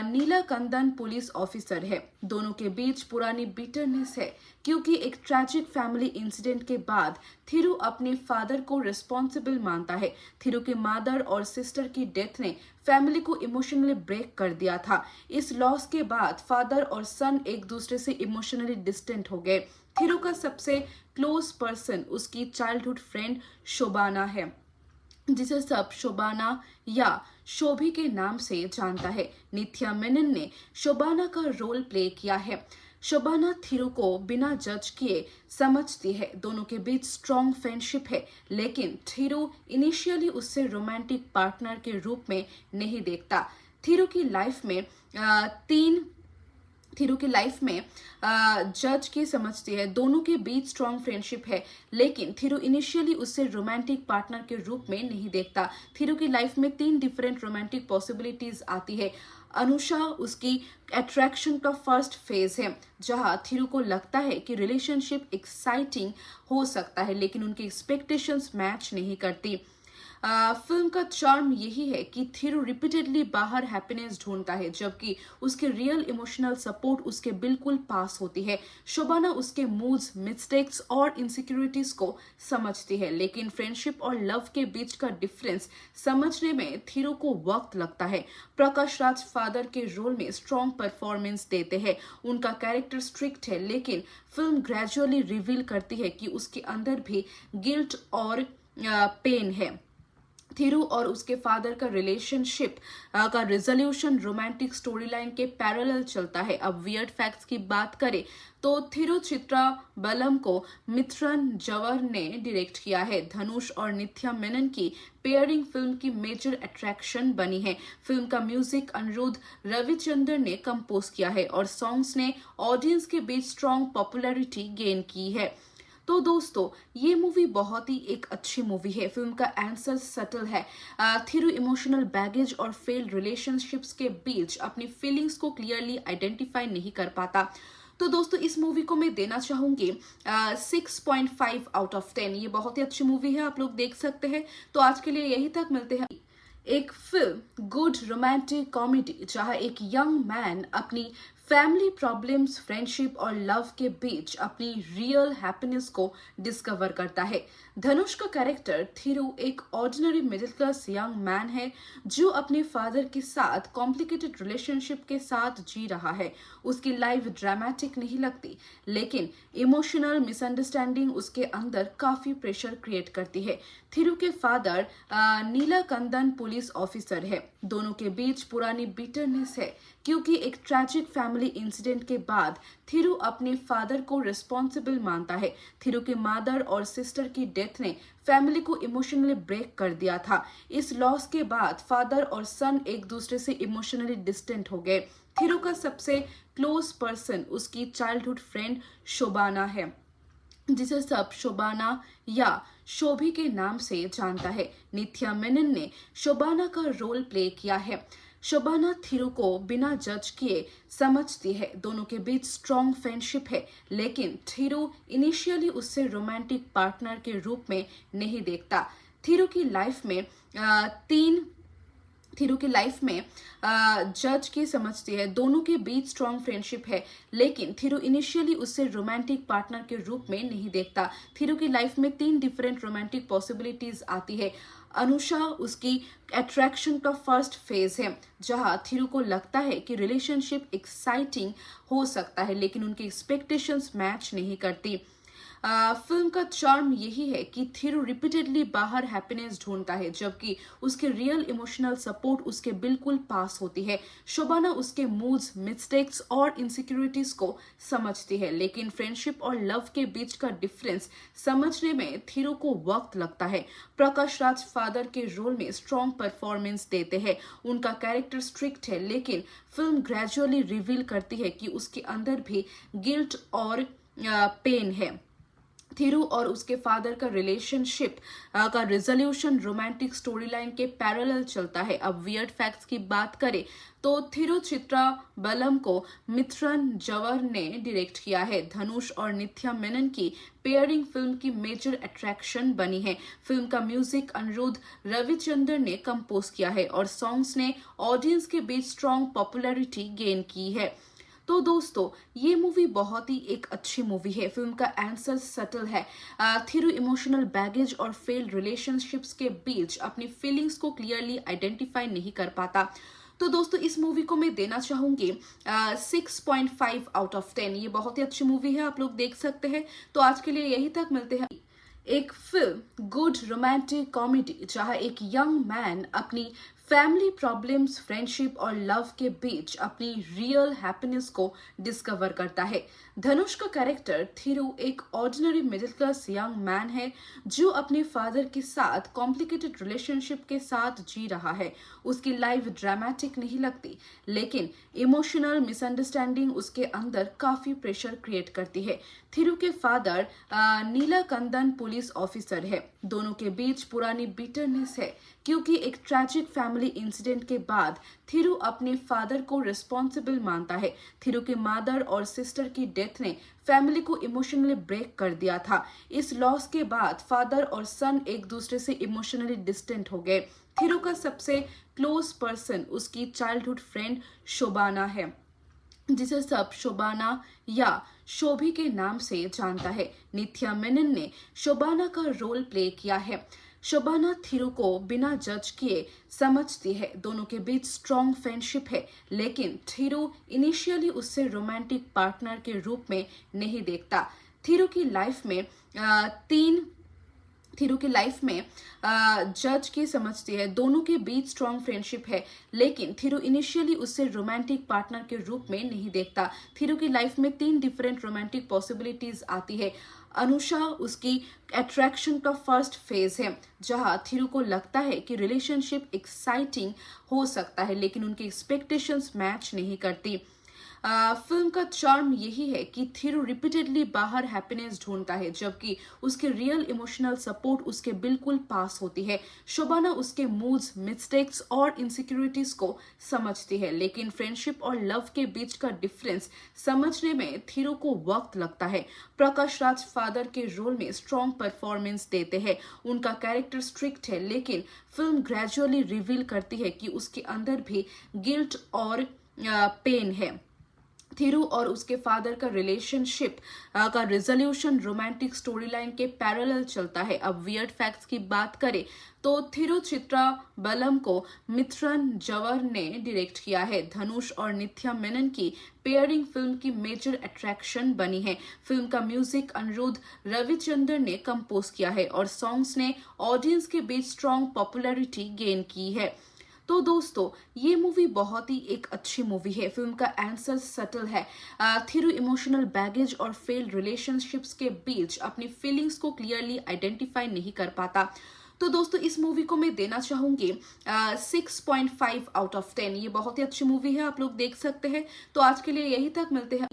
नीलाकंदन पुलिस ऑफिसर है। दोनों के बीच पुरानी बिटरनेस है क्योंकि एक ट्रैजिक फैमिली इंसिडेंट के बाद थिरू अपने फादर को रिस्पॉन्सिबल मानता है। थिरू के मदर और सिस्टर की डेथ ने फैमिली को इमोशनली ब्रेक कर दिया था। इस लॉस के बाद फादर और सन एक दूसरे से इमोशनली डिस्टेंट हो गए। थिरू का सबसे क्लोज पर्सन उसकी चाइल्डहुड फ्रेंड शोबाना है, जिसे सब शोबाना या शोभी के नाम से जानता है। नित्या मेनन ने शोबाना का रोल प्ले किया है। शोबाना थिरू को बिना जज किए समझती है। दोनों के बीच स्ट्रॉन्ग फ्रेंडशिप है, लेकिन थिरू इनिशियली उससे रोमांटिक पार्टनर के रूप में नहीं देखता। थिरू की थिरू की लाइफ में जज की समझती है, दोनों के बीच स्ट्रॉन्ग फ्रेंडशिप है, लेकिन थिरू इनिशियली उससे रोमांटिक पार्टनर के रूप में नहीं देखता। थिरू की लाइफ में 3 डिफरेंट रोमांटिक पॉसिबिलिटीज आती है। अनुषा उसकी अट्रैक्शन का फर्स्ट फेज है, जहां थिरू को लगता है कि रिलेशनशिप एक्साइटिंग हो सकता है, लेकिन उनकी एक्सपेक्टेशंस मैच नहीं करती। फिल्म का चार्म यही है कि थिरू रिपीटेडली बाहर हैप्पीनेस ढूंढता है, जबकि उसके रियल इमोशनल सपोर्ट उसके बिल्कुल पास होती है। शोबाना उसके मूड्स, मिस्टेक्स और इनसिक्योरिटीज को समझती है, लेकिन फ्रेंडशिप और लव के बीच का डिफरेंस समझने में थिरू को वक्त लगता है। प्रकाश राज फादर के रोल में स्ट्रॉन्ग परफॉर्मेंस देते हैं। उनका कैरेक्टर स्ट्रिक्ट है, लेकिन फिल्म ग्रेजुअली रिवील करती है कि उसके अंदर भी गिल्ट और पेन है। थिरू और उसके फादर का रिलेशनशिप का रिजोल्यूशन रोमांटिक स्टोरी लाइन के पैरेलल चलता है। अब वियर्ड फैक्ट्स की बात करें तो थिरू चित्रा बलम को मिथुन जवर ने डायरेक्ट किया है। धनुष और नित्या मेनन की पेयरिंग फिल्म की मेजर अट्रैक्शन बनी है। फिल्म का म्यूजिक अनिरुद्ध रविचंद्रन ने कंपोज किया है और सॉन्ग्स ने ऑडियंस के बीच स्ट्रॉन्ग पॉपुलैरिटी गेन की है। तो दोस्तों, ये मूवी बहुत ही एक अच्छी मूवी है। फिल्म का आंसर सटल है। थिरू इमोशनल बैगेज और फेल्ड रिलेशनशिप्स के बीच अपनी फीलिंग्स को क्लियरली आइडेंटिफाई नहीं कर पाता। तो दोस्तों, इस मूवी को मैं देना चाहूंगी 6.5 आउट ऑफ 10। ये बहुत ही अच्छी मूवी है, आप लोग देख सकते हैं। तो आज के लिए यही तक, मिलते हैं एक फिल्म गुड रोमांटिक कॉमेडी, जहां एक यंग मैन अपनी फैमिली प्रॉब्लम्स, फ्रेंडशिप और लव के बीच अपनी रियल हैप्पीनेस को डिस्कवर करता है। धनुष का कैरेक्टर थिरू एक ordinary middle class young man है, जो अपने फादर के साथ कॉम्प्लिकेटेड रिलेशनशिप के साथ जी रहा है। उसकी लाइफ ड्रामेटिक नहीं लगती, लेकिन इमोशनल मिसअंडरस्टैंडिंग उसके अंदर काफी प्रेशर क्रिएट करती है। थिरू के फादर नीलाकंदन पुलिस ऑफिसर है। दोनों के बीच पुरानी बिटरनेस है, क्योंकि एक ट्रैजिक फैमिली इंसिडेंट के बाद थिरू अपने फादर को रिस्पॉन्सिबल मानता है। थिरू की मदर और सिस्टर की डेथ ने फैमिली को इमोशनली ब्रेक कर दिया था। इस लॉस के बाद फादर और सन एक दूसरे से इमोशनली डिस्टेंट हो गए। थिरू का सबसे क्लोज पर्सन उसकी चाइल्डहुड फ्रेंड शोबाना है, जिसे सब शोबाना या शोभी के नाम से जानता है। नित्या मेनन ने शोबाना का रोल प्ले किया है। शोबाना थिरू को बिना जज किए समझती है। दोनों के बीच स्ट्रॉन्ग फ्रेंडशिप है, लेकिन थिरू इनिशियली उससे रोमांटिक पार्टनर के रूप में नहीं देखता। थिरू की लाइफ में जज की समझती है, दोनों के बीच स्ट्रॉन्ग फ्रेंडशिप है, लेकिन थिरू इनिशियली उससे रोमांटिक पार्टनर के रूप में नहीं देखता। थिरू की लाइफ में 3 डिफरेंट रोमांटिक पॉसिबिलिटीज आती है। अनुषा उसकी अट्रैक्शन का फर्स्ट फेज है, जहां थिरू को लगता है कि रिलेशनशिप एक्साइटिंग हो सकता है, लेकिन उनकी एक्सपेक्टेशंस मैच नहीं करती। फिल्म का चार्म यही है कि थिरू रिपीटेडली बाहर हैप्पीनेस ढूंढता है, जबकि उसके रियल इमोशनल सपोर्ट उसके बिल्कुल पास होती है। शोबाना उसके मूड्स, मिस्टेक्स और इनसिक्योरिटीज को समझती है, लेकिन फ्रेंडशिप और लव के बीच का डिफरेंस समझने में थिरू को वक्त लगता है। प्रकाश राज फादर के रोल में स्ट्रॉन्ग परफॉर्मेंस देते हैं। उनका कैरेक्टर स्ट्रिक्ट है, लेकिन फिल्म ग्रेजुअली रिवील करती है कि उसके अंदर भी गिल्ट और पेन है। थिरू और उसके फादर का रिलेशनशिप का रिजोल्यूशन रोमांटिक स्टोरी लाइन के पैरेलल चलता है। अब वियर्ड फैक्ट्स की बात करें तो थिरू चित्रा बलम को मिथुन जवर ने डायरेक्ट किया है। धनुष और नित्या मेनन की पेयरिंग फिल्म की मेजर अट्रैक्शन बनी है। फिल्म का म्यूजिक अनिरुद्ध रविचंद्रन ने कंपोज किया है और सॉन्ग्स ने ऑडियंस के बीच स्ट्रॉन्ग पॉपुलैरिटी गेन की है। तो दोस्तों, ये मूवी बहुत ही एक अच्छी मूवी है। फिल्म का आंसर सटल है। थिरू इमोशनल बैगेज और फेल्ड रिलेशनशिप्स के बीच अपनी फीलिंग्स को क्लियरली आइडेंटिफाई नहीं कर पाता। तो दोस्तों, इस मूवी को मैं देना चाहूंगी 6.5 आउट ऑफ 10। ये बहुत ही अच्छी मूवी है, आप लोग देख सकते हैं। तो आज के लिए यही तक, मिलते हैं एक फिल्म गुड रोमांटिक कॉमेडी, जहां एक यंग मैन अपनी फैमिली प्रॉब्लम्स, फ्रेंडशिप और लव के बीच अपनी रियल हैप्पीनेस को डिस्कवर करता है। धनुष का कैरेक्टर थिरु एक ordinary middle class young man है जो अपने फादर के साथ कॉम्प्लिकेटेड रिलेशनशिप के साथ जी रहा है। उसकी लाइफ ड्रामेटिक नहीं लगती, लेकिन इमोशनल मिसअंडरस्टैंडिंग उसके अंदर काफी प्रेशर क्रिएट करती है। थिरु के फादर नीलाकंदन पुलिस ऑफिसर है। दोनों के बीच पुरानी बिटरनेस है क्योंकि एक ट्रैजिक फैमिली इंसिडेंट के बाद थिरु अपने फादर को रिस्पॉन्सिबल मानता है। थिरु के मदर और सिस्टर की डेथ ने फैमिली को इमोशनली ब्रेक कर दिया था। इस लॉस के बाद फादर और सन एक दूसरे से इमोशनली डिस्टेंट हो गए। थिरु का सबसे क्लोज पर्सन उसकी चाइल्डहुड फ्रेंड शोबाना है, जिसे सब शोबाना या शोभी के नाम से जानता है। नित्या मेनन ने शोबाना का रोल प्ले किया है। शोबाना थिरु को बिना जज किए समझती है। दोनों के बीच स्ट्रॉन्ग फ्रेंडशिप है, लेकिन थिरु इनिशियली उससे रोमांटिक पार्टनर के रूप में नहीं देखता। थिरु की लाइफ में जज की समझती है। दोनों के बीच स्ट्रॉन्ग फ्रेंडशिप है, लेकिन थिरु इनिशियली उससे रोमांटिक पार्टनर के रूप में नहीं देखता। थिरु की लाइफ में 3 डिफरेंट रोमांटिक पॉसिबिलिटीज आती है। अनुषा उसकी अट्रैक्शन का फर्स्ट फेज है, जहां थिरु को लगता है कि रिलेशनशिप एक्साइटिंग हो सकता है, लेकिन उनकी एक्सपेक्टेशंस मैच नहीं करती। फिल्म का चार्म यही है कि थिरु रिपीटेडली बाहर हैप्पीनेस ढूंढता है, जबकि उसके रियल इमोशनल सपोर्ट उसके बिल्कुल पास होती है। शोबाना उसके मूड्स, मिस्टेक्स और इनसिक्योरिटीज को समझती है, लेकिन फ्रेंडशिप और लव के बीच का डिफरेंस समझने में थिरु को वक्त लगता है। प्रकाश राज फादर के रोल में स्ट्रॉन्ग परफॉर्मेंस देते हैं। उनका कैरेक्टर स्ट्रिक्ट है, लेकिन फिल्म ग्रेजुअली रिवील करती है कि उसके अंदर भी गिल्ट और पेन है। थिरु और उसके फादर का रिलेशनशिप का रिजोल्यूशन रोमांटिक स्टोरी लाइन के पैरेलल चलता है। अब वियर्ड फैक्ट्स की बात करें तो थिरु चित्रा बलम को मिथुन जवर ने डायरेक्ट किया है। धनुष और नित्या मेनन की पेयरिंग फिल्म की मेजर अट्रैक्शन बनी है। फिल्म का म्यूजिक अनिरुद्ध रविचंद्र ने कंपोज किया है और सॉन्ग्स ने ऑडियंस के बीच स्ट्रॉन्ग पॉपुलैरिटी गेन की है। तो दोस्तों, ये मूवी बहुत ही एक अच्छी मूवी है। फिल्म का आंसर सटल है। थिरु इमोशनल बैगेज और फेल्ड रिलेशनशिप्स के बीच अपनी फीलिंग्स को क्लियरली आइडेंटिफाई नहीं कर पाता। तो दोस्तों, इस मूवी को मैं देना चाहूंगी 6.5 आउट ऑफ 10। ये बहुत ही अच्छी मूवी है, आप लोग देख सकते हैं। तो आज के लिए यही तक, मिलते हैं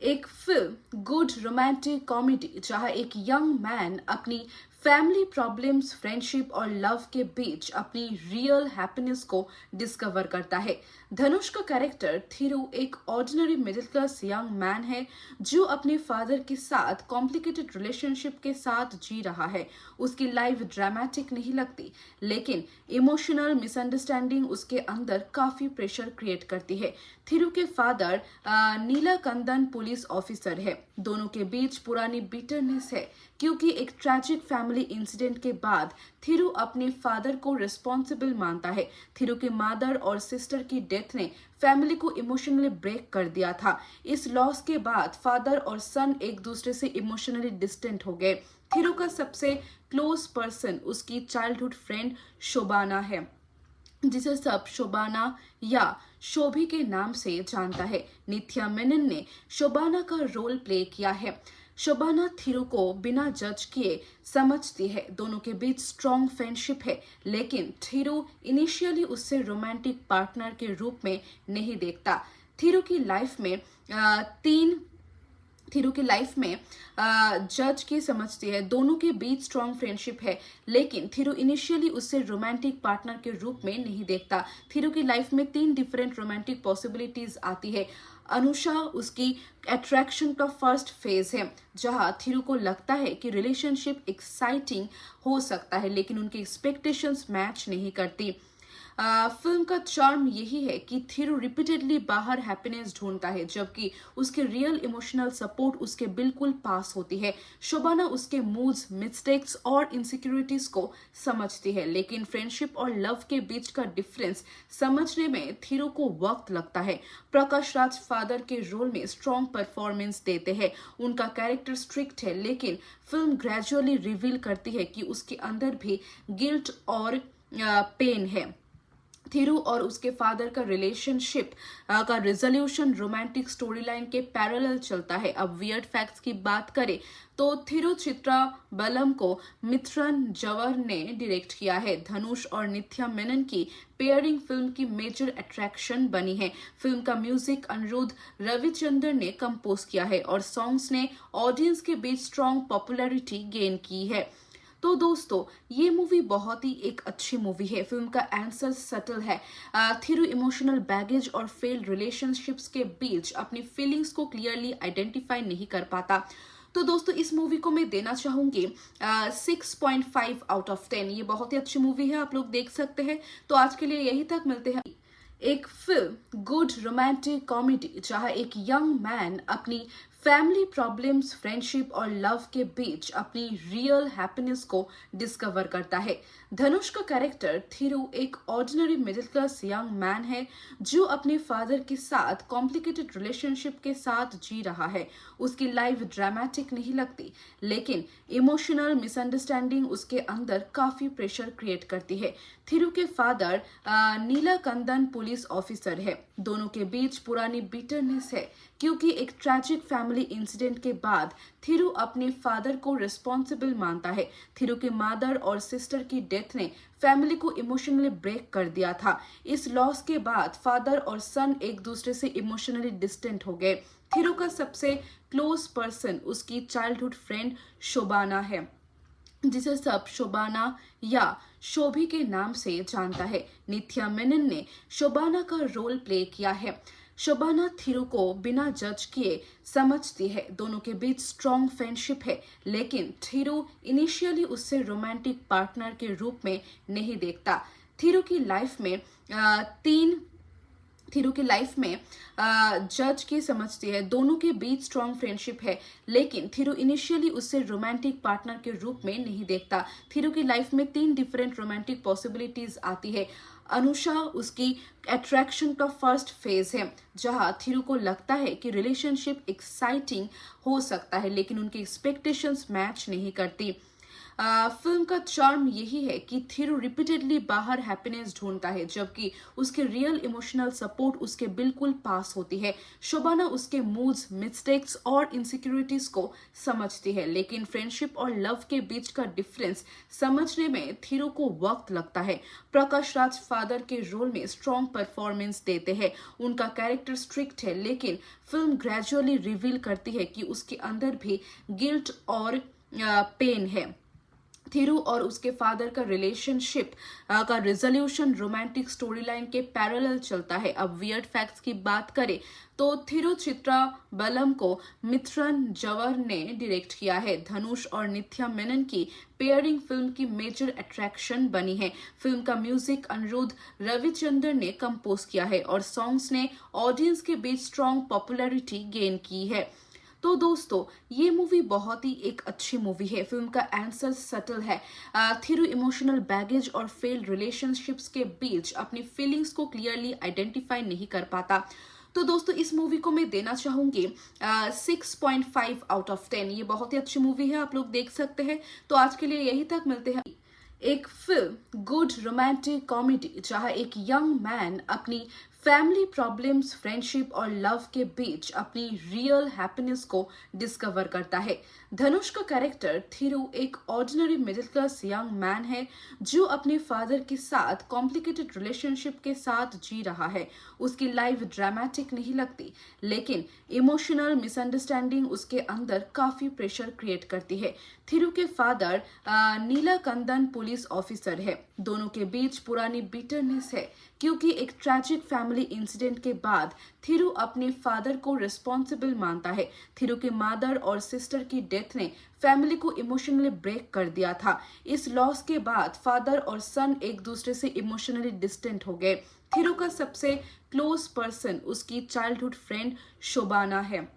एक फिल्म गुड रोमांटिक कॉमेडी जहां एक यंग मैन अपनी फैमिली प्रॉब्लम्स, फ्रेंडशिप और लव के बीच अपनी रियल हैप्पीनेस को डिस्कवर करता है। धनुष का कैरेक्टर थिरु एक ordinary middle class young man है जो अपने फादर के साथ कॉम्प्लिकेटेड रिलेशनशिप के साथ जी रहा है। उसकी लाइफ ड्रामेटिक नहीं लगती, लेकिन इमोशनल मिसअंडरस्टैंडिंग उसके अंदर काफी प्रेशर क्रिएट करती है। थिरु के फादर नीलाकंदन पुलिस ऑफिसर है। दोनों के बीच पुरानी बिटरनेस है क्योंकि एक ट्रैजिक फैमिली इंसिडेंट के बाद थिरु अपने फादर को रिस्पॉन्सिबल मानता है। थिरु के मदर और सिस्टर की डेथ ने फैमिली को इमोशनली ब्रेक कर दिया था। इस लॉस के बाद फादर और सन एक दूसरे से इमोशनली डिस्टेंट हो गए। थिरु का सबसे क्लोज पर्सन उसकी चाइल्डहुड फ्रेंड शोबाना है, जिसे सब शोबाना या शोभी के नाम से जानता है। नित्या मेनन ने शोबाना का रोल प्ले किया है। शोबाना थिरु को बिना जज किए समझती है। दोनों के बीच स्ट्रॉन्ग फ्रेंडशिप है, लेकिन थिरु इनिशियली उससे रोमांटिक पार्टनर के रूप में नहीं देखता। थिरु की लाइफ में जज की समझती है। दोनों के बीच स्ट्रॉन्ग फ्रेंडशिप है, लेकिन थिरु इनिशियली उससे रोमांटिक पार्टनर के रूप में नहीं देखता। थिरु की लाइफ में 3 डिफरेंट रोमांटिक पॉसिबिलिटीज आती है। अनुषा उसकी अट्रैक्शन का फर्स्ट फेज है, जहां थिरु को लगता है कि रिलेशनशिप एक्साइटिंग हो सकता है, लेकिन उनकी एक्सपेक्टेशंस मैच नहीं करती। फिल्म का चार्म यही है कि थिरु रिपीटेडली बाहर हैप्पीनेस ढूंढता है, जबकि उसके रियल इमोशनल सपोर्ट उसके बिल्कुल पास होती है। शोबाना उसके मूड्स, मिस्टेक्स और इनसिक्योरिटीज को समझती है, लेकिन फ्रेंडशिप और लव के बीच का डिफरेंस समझने में थिरु को वक्त लगता है। प्रकाश राज फादर के रोल में स्ट्रॉन्ग परफॉर्मेंस देते हैं। उनका कैरेक्टर स्ट्रिक्ट है, लेकिन फिल्म ग्रेजुअली रिवील करती है कि उसके अंदर भी गिल्ट और पेन है। थिरू और उसके फादर का रिलेशनशिप का रिजोल्यूशन रोमांटिक स्टोरी लाइन के पैरेलल चलता है। अब वियर्ड फैक्ट्स की बात करें तो थिरू चित्रा बलम को मिथुन जवर ने डायरेक्ट किया है। धनुष और नित्या मेनन की पेयरिंग फिल्म की मेजर अट्रैक्शन बनी है। फिल्म का म्यूजिक अनिरुद्ध रविचंद्रन ने कंपोज किया है और सॉन्ग्स ने ऑडियंस के बीच स्ट्रॉन्ग पॉपुलैरिटी गेन की है। तो दोस्तों ये मूवी बहुत ही एक अच्छी मूवी है। फिल्म का आंसर सटल है। थिरू इमोशनल बैगेज और फेल्ड रिलेशनशिप्स के बीच अपनी फीलिंग्स को क्लियरली आइडेंटिफाई नहीं कर पाता। तो दोस्तों इस मूवी को मैं देना चाहूंगी 6.5 आउट ऑफ 10। ये बहुत ही अच्छी मूवी है, आप लोग देख सकते हैं। तो आज के लिए यही तक, मिलते हैं एक फिल्म गुड रोमांटिक कॉमेडी जहां एक यंग मैन अपनी फैमिली प्रॉब्लम्स, फ्रेंडशिप और लव के बीच अपनी रियल हैप्पीनेस को डिस्कवर करता है। धनुष का कैरेक्टर थिरू एक ordinary middle class young man है जो अपने फादर के साथ कॉम्प्लिकेटेड रिलेशनशिप के साथ जी रहा है। उसकी लाइफ ड्रामेटिक नहीं लगती, लेकिन इमोशनल मिसअंडरस्टैंडिंग उसके अंदर काफी प्रेशर क्रिएट करती है। थिरू के फादर नीलाकंदन पुलिस ऑफिसर है। दोनों के बीच पुरानी बिटरनेस है क्योंकि एक ट्रैजिक फैमिली इंसिडेंट के बाद थिरू अपने फादर को रिस्पॉन्सिबल मानता है। थिरू की मदर और सिस्टर की डेथ ने फैमिली को इमोशनली ब्रेक कर दिया था। इस लॉस के बाद फादर और सन एक दूसरे से इमोशनली डिस्टेंट हो गए। थिरू का सबसे क्लोज पर्सन उसकी चाइल्डहुड फ्रेंड शोबाना है, जिसे सब शोबाना या शोभी के नाम से जानता है। नित्या मेनन ने शोबाना का रोल प्ले किया है। शोबाना थिरू को बिना जज किए समझती है। दोनों के बीच स्ट्रॉन्ग फ्रेंडशिप है, लेकिन थिरू इनिशियली उससे रोमांटिक पार्टनर के रूप में नहीं देखता। थिरू की लाइफ में जज की समझती है। दोनों के बीच स्ट्रॉन्ग फ्रेंडशिप है, लेकिन थिरू इनिशियली उससे रोमांटिक पार्टनर के रूप में नहीं देखता। थिरू की लाइफ में 3 डिफरेंट रोमांटिक पॉसिबिलिटीज आती है। अनुषा उसकी अट्रैक्शन का फर्स्ट फेज है, जहां थिरू को लगता है कि रिलेशनशिप एक्साइटिंग हो सकता है, लेकिन उनकी एक्सपेक्टेशंस मैच नहीं करती। फिल्म का चार्म यही है कि थिरू रिपीटेडली बाहर हैप्पीनेस ढूंढता है, जबकि उसके रियल इमोशनल सपोर्ट उसके बिल्कुल पास होती है। शोबाना उसके मूड्स, मिस्टेक्स और इनसिक्योरिटीज को समझती है, लेकिन फ्रेंडशिप और लव के बीच का डिफरेंस समझने में थिरू को वक्त लगता है। प्रकाश राज फादर के रोल में स्ट्रॉन्ग परफॉर्मेंस देते हैं। उनका कैरेक्टर स्ट्रिक्ट है, लेकिन फिल्म ग्रेजुअली रिवील करती है कि उसके अंदर भी गिल्ट और पेन है। थिरू और उसके फादर का रिलेशनशिप का रिजोल्यूशन रोमांटिक स्टोरी लाइन के पैरेलल चलता है। अब वियर्ड फैक्ट्स की बात करें तो थिरू चित्रा बलम को मिथुन जवर ने डायरेक्ट किया है। धनुष और नित्या मेनन की पेयरिंग फिल्म की मेजर अट्रैक्शन बनी है। फिल्म का म्यूजिक अनिरुद्ध रविचंद्रन ने कंपोज किया है और सॉन्ग्स ने ऑडियंस के बीच स्ट्रॉन्ग पॉपुलैरिटी गेन की है। तो दोस्तों ये मूवी बहुत ही एक अच्छी मूवी है। फिल्म का आंसर सटल है। थिरू इमोशनल बैगेज और फेल्ड रिलेशनशिप्स के बीच अपनी फीलिंग्स को क्लियरली आइडेंटिफाई नहीं कर पाता। तो दोस्तों इस मूवी को मैं देना चाहूंगी 6.5 आउट ऑफ 10। ये बहुत ही अच्छी मूवी है, आप लोग देख सकते हैं। तो आज के लिए यही तक, मिलते हैं एक फिल्म गुड रोमांटिक कॉमेडी जहां एक यंग मैन अपनी फैमिली प्रॉब्लम्स, फ्रेंडशिप और लव के बीच अपनी रियल हैप्पीनेस को डिस्कवर करता है। धनुष का कैरेक्टर थिरू एक ordinary middle class young man है जो अपने फादर के साथ कॉम्प्लिकेटेड रिलेशनशिप के साथ जी रहा है। उसकी लाइफ ड्रामेटिक नहीं लगती, लेकिन इमोशनल मिसअंडरस्टैंडिंग उसके अंदर काफी प्रेशर क्रिएट करती है। थिरू के फादर नीलाकंदन पुलिस ऑफिसर है। दोनों के बीच पुरानी बिटरनेस है क्योंकि एक ट्रैजिक फैमिली इंसिडेंट के बाद थिरू अपने फादर को रिस्पॉन्सिबल मानता है। थिरू की मदर और सिस्टर की डेथ ने फैमिली को इमोशनली ब्रेक कर दिया था। इस लॉस के बाद फादर और सन एक दूसरे से इमोशनली डिस्टेंट हो गए। थिरू का सबसे क्लोज पर्सन उसकी चाइल्डहुड फ्रेंड शोबाना है,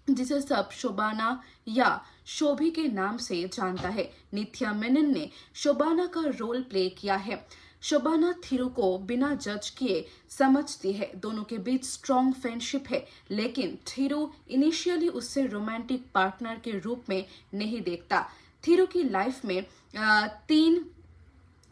जिसे सब शोबाना या शोभी के नाम से जानता है। नित्या मेनन ने शोबाना का रोल प्ले किया है। शोबाना थिरू को बिना जज किए समझती है। दोनों के बीच स्ट्रॉन्ग फ्रेंडशिप है, लेकिन थिरू इनिशियली उससे रोमांटिक पार्टनर के रूप में नहीं देखता। थिरू की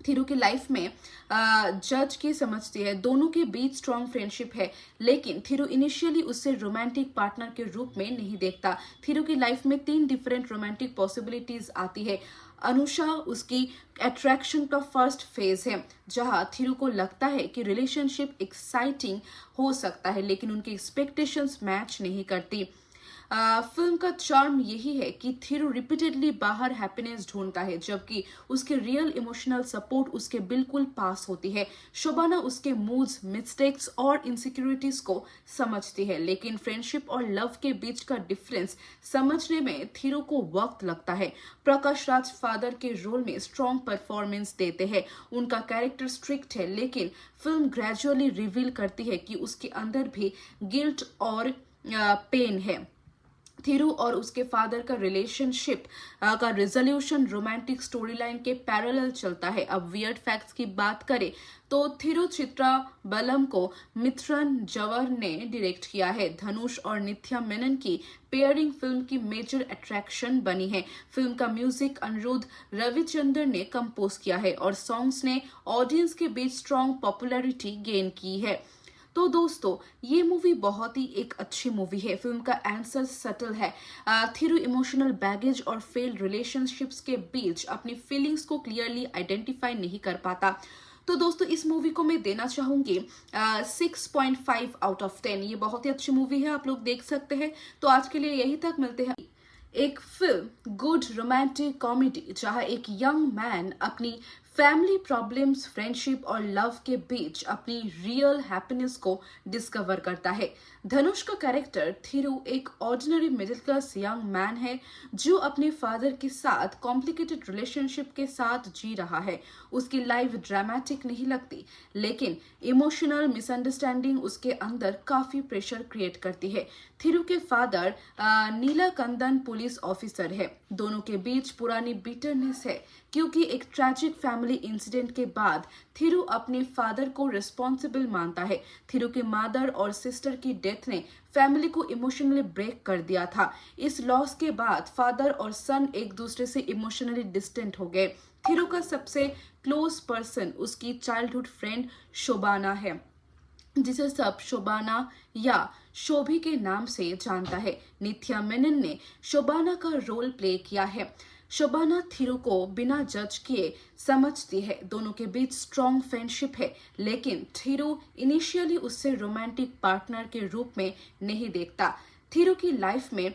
थिरू की लाइफ में जज की समझती है, दोनों के बीच स्ट्रॉन्ग फ्रेंडशिप है, लेकिन थिरू इनिशियली उससे रोमांटिक पार्टनर के रूप में नहीं देखता। थिरू की लाइफ में 3 डिफरेंट रोमांटिक पॉसिबिलिटीज आती है। अनुषा उसकी अट्रैक्शन का फर्स्ट फेज है, जहां थिरू को लगता है कि रिलेशनशिप एक्साइटिंग हो सकता है, लेकिन उनकी एक्सपेक्टेशंस मैच नहीं करती। फिल्म का चार्म यही है कि थिरू रिपीटेडली बाहर हैप्पीनेस ढूंढता है, जबकि उसके रियल इमोशनल सपोर्ट उसके बिल्कुल पास होती है। शोबाना उसके मूड्स, मिस्टेक्स और इनसिक्योरिटीज को समझती है, लेकिन फ्रेंडशिप और लव के बीच का डिफरेंस समझने में थिरू को वक्त लगता है। प्रकाश राज फादर के रोल में स्ट्रॉन्ग परफॉर्मेंस देते हैं। उनका कैरेक्टर स्ट्रिक्ट है, लेकिन फिल्म ग्रेजुअली रिवील करती है कि उसके अंदर भी गिल्ट और पेन है। थिरू और उसके फादर का रिलेशनशिप का रिजोल्यूशन रोमांटिक स्टोरी लाइन के पैरेलल चलता है। अब वियर्ड फैक्ट्स की बात करें तो थिरू चित्रा बलम को मिथुन जवर ने डायरेक्ट किया है। धनुष और नित्या मेनन की पेयरिंग फिल्म की मेजर अट्रैक्शन बनी है। फिल्म का म्यूजिक अनिरुद्ध रविचंद्रन ने कंपोज किया है और सॉन्ग्स ने ऑडियंस के बीच स्ट्रॉन्ग पॉपुलैरिटी गेन की है। तो दोस्तों, ये मूवी बहुत ही एक अच्छी मूवी है। फिल्म का आंसर सटल है। थिरू इमोशनल बैगेज और फेल्ड रिलेशनशिप्स के बीच अपनी फीलिंग्स को क्लियरली आइडेंटिफाई नहीं कर पाता। तो दोस्तों, इस मूवी को मैं देना चाहूंगी 6.5 आउट ऑफ 10। ये बहुत ही अच्छी मूवी है, आप लोग देख सकते हैं। तो आज के लिए यही तक, मिलते हैं एक फिल्म गुड रोमांटिक कॉमेडी, जहां एक यंग मैन अपनी फैमिली प्रॉब्लम्स, फ्रेंडशिप और लव के बीच अपनी रियल हैप्पीनेस को डिस्कवर करता है। धनुष का कैरेक्टर थिरू एक ordinary middle class young man है जो अपने फादर के साथ कॉम्प्लिकेटेड रिलेशनशिप के साथ जी रहा है। उसकी लाइफ ड्रामेटिक नहीं लगती, लेकिन इमोशनल मिसअंडरस्टैंडिंग उसके अंदर काफी प्रेशर क्रिएट करती है। थिरू के फादर नीलाकंदन पुलिस ऑफिसर है। दोनों के बीच पुरानी बिटरनेस है, क्योंकि एक ट्रैजिक फैमिली इंसिडेंट के बाद थिरू अपने फादर को रिस्पॉन्सिबल मानता है। थिरू की मदर और सिस्टर की डेथ ने फैमिली को इमोशनली ब्रेक कर दिया था। इस लॉस के बाद फादर और सन एक दूसरे से इमोशनली डिस्टेंट हो गए। थिरू का सबसे क्लोज पर्सन उसकी चाइल्डहुड फ्रेंड शोबाना है, जिसे सब शोबाना या शोभी के नाम से जानता है। नित्या मेनन ने शोबाना का रोल प्ले किया है। शोबाना थिरू को बिना जज किए समझती है। दोनों के बीच स्ट्रॉन्ग फ्रेंडशिप है, लेकिन थिरू इनिशियली उससे रोमांटिक पार्टनर के रूप में नहीं देखता। थिरू की लाइफ में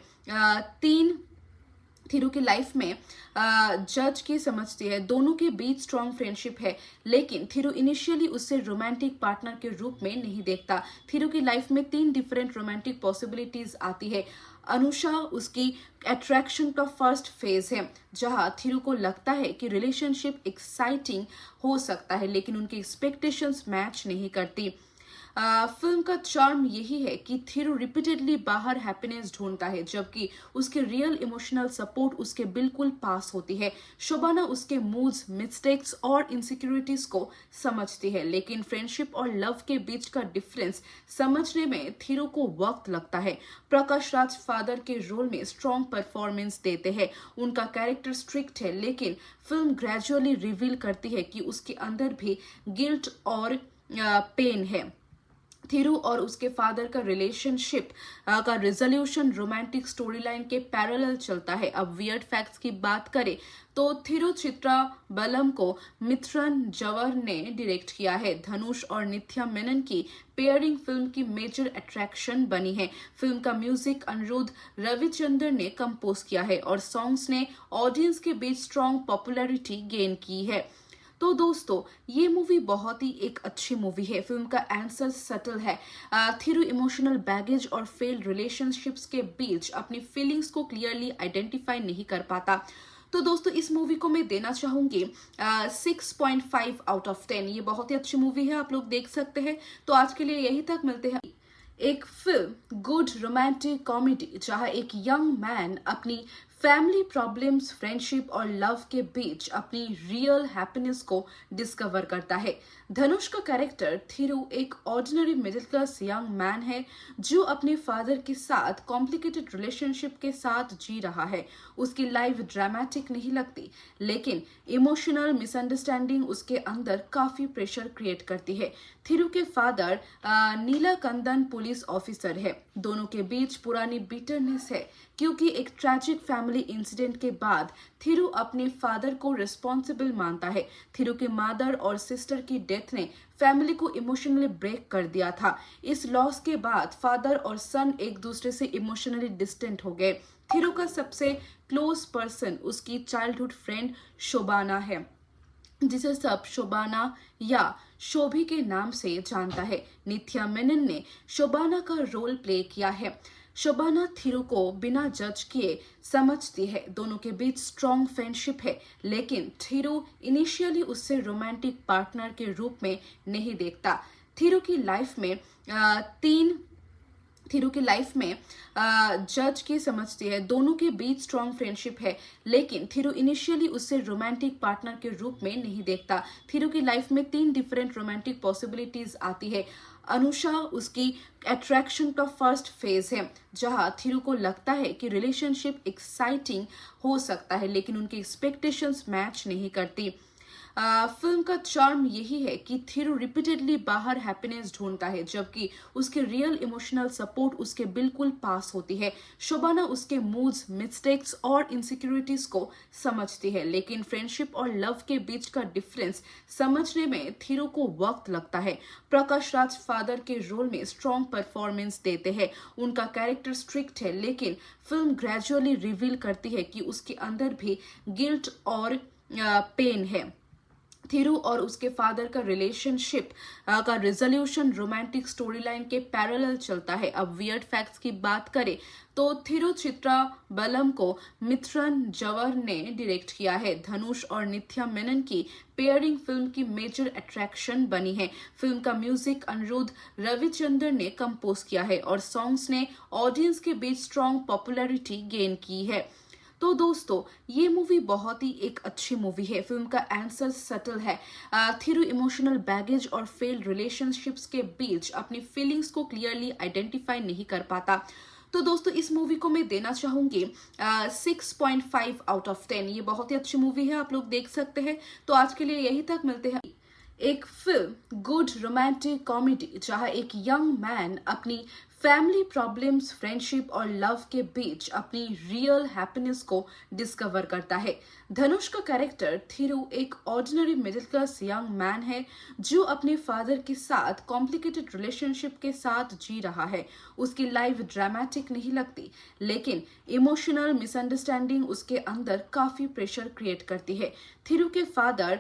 जज की समझती है, दोनों के बीच स्ट्रॉन्ग फ्रेंडशिप है, लेकिन थिरू इनिशियली उससे रोमांटिक पार्टनर के रूप में नहीं देखता। थिरू की लाइफ में 3 डिफरेंट रोमांटिक पॉसिबिलिटीज आती है। अनुषा उसकी अट्रैक्शन का फर्स्ट फेज है, जहां थिरू को लगता है कि रिलेशनशिप एक्साइटिंग हो सकता है, लेकिन उनकी एक्सपेक्टेशंस मैच नहीं करती। फिल्म का चार्म यही है कि थिरू रिपीटेडली बाहर हैप्पीनेस ढूंढता है, जबकि उसके रियल इमोशनल सपोर्ट उसके बिल्कुल पास होती है। शोबाना उसके मूड्स, मिस्टेक्स और इनसिक्योरिटीज को समझती है, लेकिन फ्रेंडशिप और लव के बीच का डिफरेंस समझने में थिरू को वक्त लगता है। प्रकाश राज फादर के रोल में स्ट्रॉन्ग परफॉर्मेंस देते हैं। उनका कैरेक्टर स्ट्रिक्ट है, लेकिन फिल्म ग्रेजुअली रिवील करती है कि उसके अंदर भी गिल्ट और पेन है। थिरू और उसके फादर का रिलेशनशिप का रिजोल्यूशन रोमांटिक स्टोरी लाइन के पैरेलल चलता है। अब वियर्ड फैक्ट्स की बात करें तो थिरू चित्रा बलम को मिथुन जवर ने डायरेक्ट किया है। धनुष और नित्या मेनन की पेयरिंग फिल्म की मेजर अट्रैक्शन बनी है। फिल्म का म्यूजिक अनिरुद्ध रविचंद्रन ने कंपोज किया है और सॉन्ग्स ने ऑडियंस के बीच स्ट्रॉन्ग पॉपुलैरिटी गेन की है। तो दोस्तों, ये मूवी बहुत ही एक अच्छी मूवी है। फिल्म का आंसर सटल है। थिरू इमोशनल बैगेज और फेल्ड रिलेशनशिप्स के बीच अपनी फीलिंग्स को क्लियरली आइडेंटिफाई नहीं कर पाता। तो दोस्तों, इस मूवी को मैं देना चाहूंगी 6.5 आउट ऑफ 10। ये बहुत ही अच्छी मूवी है, आप लोग देख सकते हैं। तो आज के लिए यही तक, मिलते हैं एक फिल्म गुड रोमांटिक कॉमेडी, जहां एक यंग मैन अपनी फैमिली प्रॉब्लम्स, फ्रेंडशिप और लव के बीच अपनी रियल हैप्पीनेस को डिस्कवर करता है। धनुष का कैरेक्टर थिरु एक ordinary middle class young man है जो अपने फादर के साथ कॉम्प्लिकेटेड रिलेशनशिप के साथ जी रहा है। उसकी लाइफ ड्रामेटिक नहीं लगती, लेकिन इमोशनल मिसअंडरस्टैंडिंग उसके अंदर काफी प्रेशर क्रिएट करती है। थिरु के फादर नीलाकंदन पुलिस ऑफिसर है। दोनों के बीच पुरानी बिटरनेस है क्योंकि एक ट्रैजिक फैमिली इंसिडेंट के बाद थिरु अपने फादर को रिस्पॉन्सिबल मानता है। थिरु के मदर और सिस्टर की डेथ ने फैमिली को इमोशनली ब्रेक कर दिया था। इस लॉस के बाद फादर और सन एक दूसरे से इमोशनली डिस्टेंट हो गए। थिरु का सबसे क्लोज पर्सन उसकी चाइल्डहुड फ्रेंड शोबाना है, जिसे सब शोबाना या शोभी के नाम से जानता है। नित्या मेनन ने शोबाना का रोल प्ले किया है। शोबाना थिरु को बिना जज किए समझती है। दोनों के बीच स्ट्रॉन्ग फ्रेंडशिप है, लेकिन थिरु इनिशियली उससे रोमांटिक पार्टनर के रूप में नहीं देखता। थिरु की लाइफ में जज की समझती है। दोनों के बीच स्ट्रॉन्ग फ्रेंडशिप है, लेकिन थिरु इनिशियली उससे रोमांटिक पार्टनर के रूप में नहीं देखता। थिरु की लाइफ में 3 डिफरेंट रोमांटिक पॉसिबिलिटीज आती है। अनुषा उसकी अट्रैक्शन का फर्स्ट फेज है, जहां थिरु को लगता है कि रिलेशनशिप एक्साइटिंग हो सकता है, लेकिन उनकी एक्सपेक्टेशंस मैच नहीं करती। फिल्म का चार्म यही है कि थिरु रिपीटेडली बाहर हैप्पीनेस ढूंढता है, जबकि उसके रियल इमोशनल सपोर्ट उसके बिल्कुल पास होती है। शोबाना उसके मूड्स, मिस्टेक्स और इनसिक्योरिटीज को समझती है, लेकिन फ्रेंडशिप और लव के बीच का डिफरेंस समझने में थिरु को वक्त लगता है। प्रकाश राज फादर के रोल में स्ट्रॉन्ग परफॉर्मेंस देते हैं। उनका कैरेक्टर स्ट्रिक्ट है, लेकिन फिल्म ग्रेजुअली रिवील करती है कि उसके अंदर भी गिल्ट और पेन है। थिरु और उसके फादर का रिलेशनशिप का रिजोल्यूशन रोमांटिक स्टोरी लाइन के पैरेलल चलता है। अब वियर्ड फैक्ट्स की बात करें तो थिरु चित्रा बलम को मिथुन जवर ने डायरेक्ट किया है। धनुष और नित्या मेनन की पेयरिंग फिल्म की मेजर अट्रैक्शन बनी है। फिल्म का म्यूजिक अनिरुद्ध रविचंद्रन ने कंपोज किया है और सॉन्ग्स ने ऑडियंस के बीच स्ट्रॉन्ग पॉपुलैरिटी गेन की है। तो दोस्तों, ये मूवी बहुत ही एक अच्छी मूवी है। फिल्म का आंसर सटल है। थिरु इमोशनल बैगेज और फेल्ड रिलेशनशिप्स के बीच अपनी फीलिंग्स को क्लियरली आइडेंटिफाई नहीं कर पाता। तो दोस्तों, इस मूवी को मैं देना चाहूंगी 6.5 आउट ऑफ 10। ये बहुत ही अच्छी मूवी है, आप लोग देख सकते हैं। तो आज के लिए यही तक, मिलते हैं एक फिल्म गुड रोमांटिक कॉमेडी जहां एक यंग मैन अपनी फैमिली प्रॉब्लम्स, फ्रेंडशिप और लव के बीच अपनी रियल हैप्पीनेस को डिस्कवर करता है। धनुष का कैरेक्टर थिरु एक ordinary middle class young man है जो अपने फादर के साथ कॉम्प्लिकेटेड रिलेशनशिप के साथ जी रहा है। उसकी लाइफ ड्रामेटिक नहीं लगती, लेकिन इमोशनल मिसअंडरस्टैंडिंग उसके अंदर काफी प्रेशर क्रिएट करती है। थिरु के फादर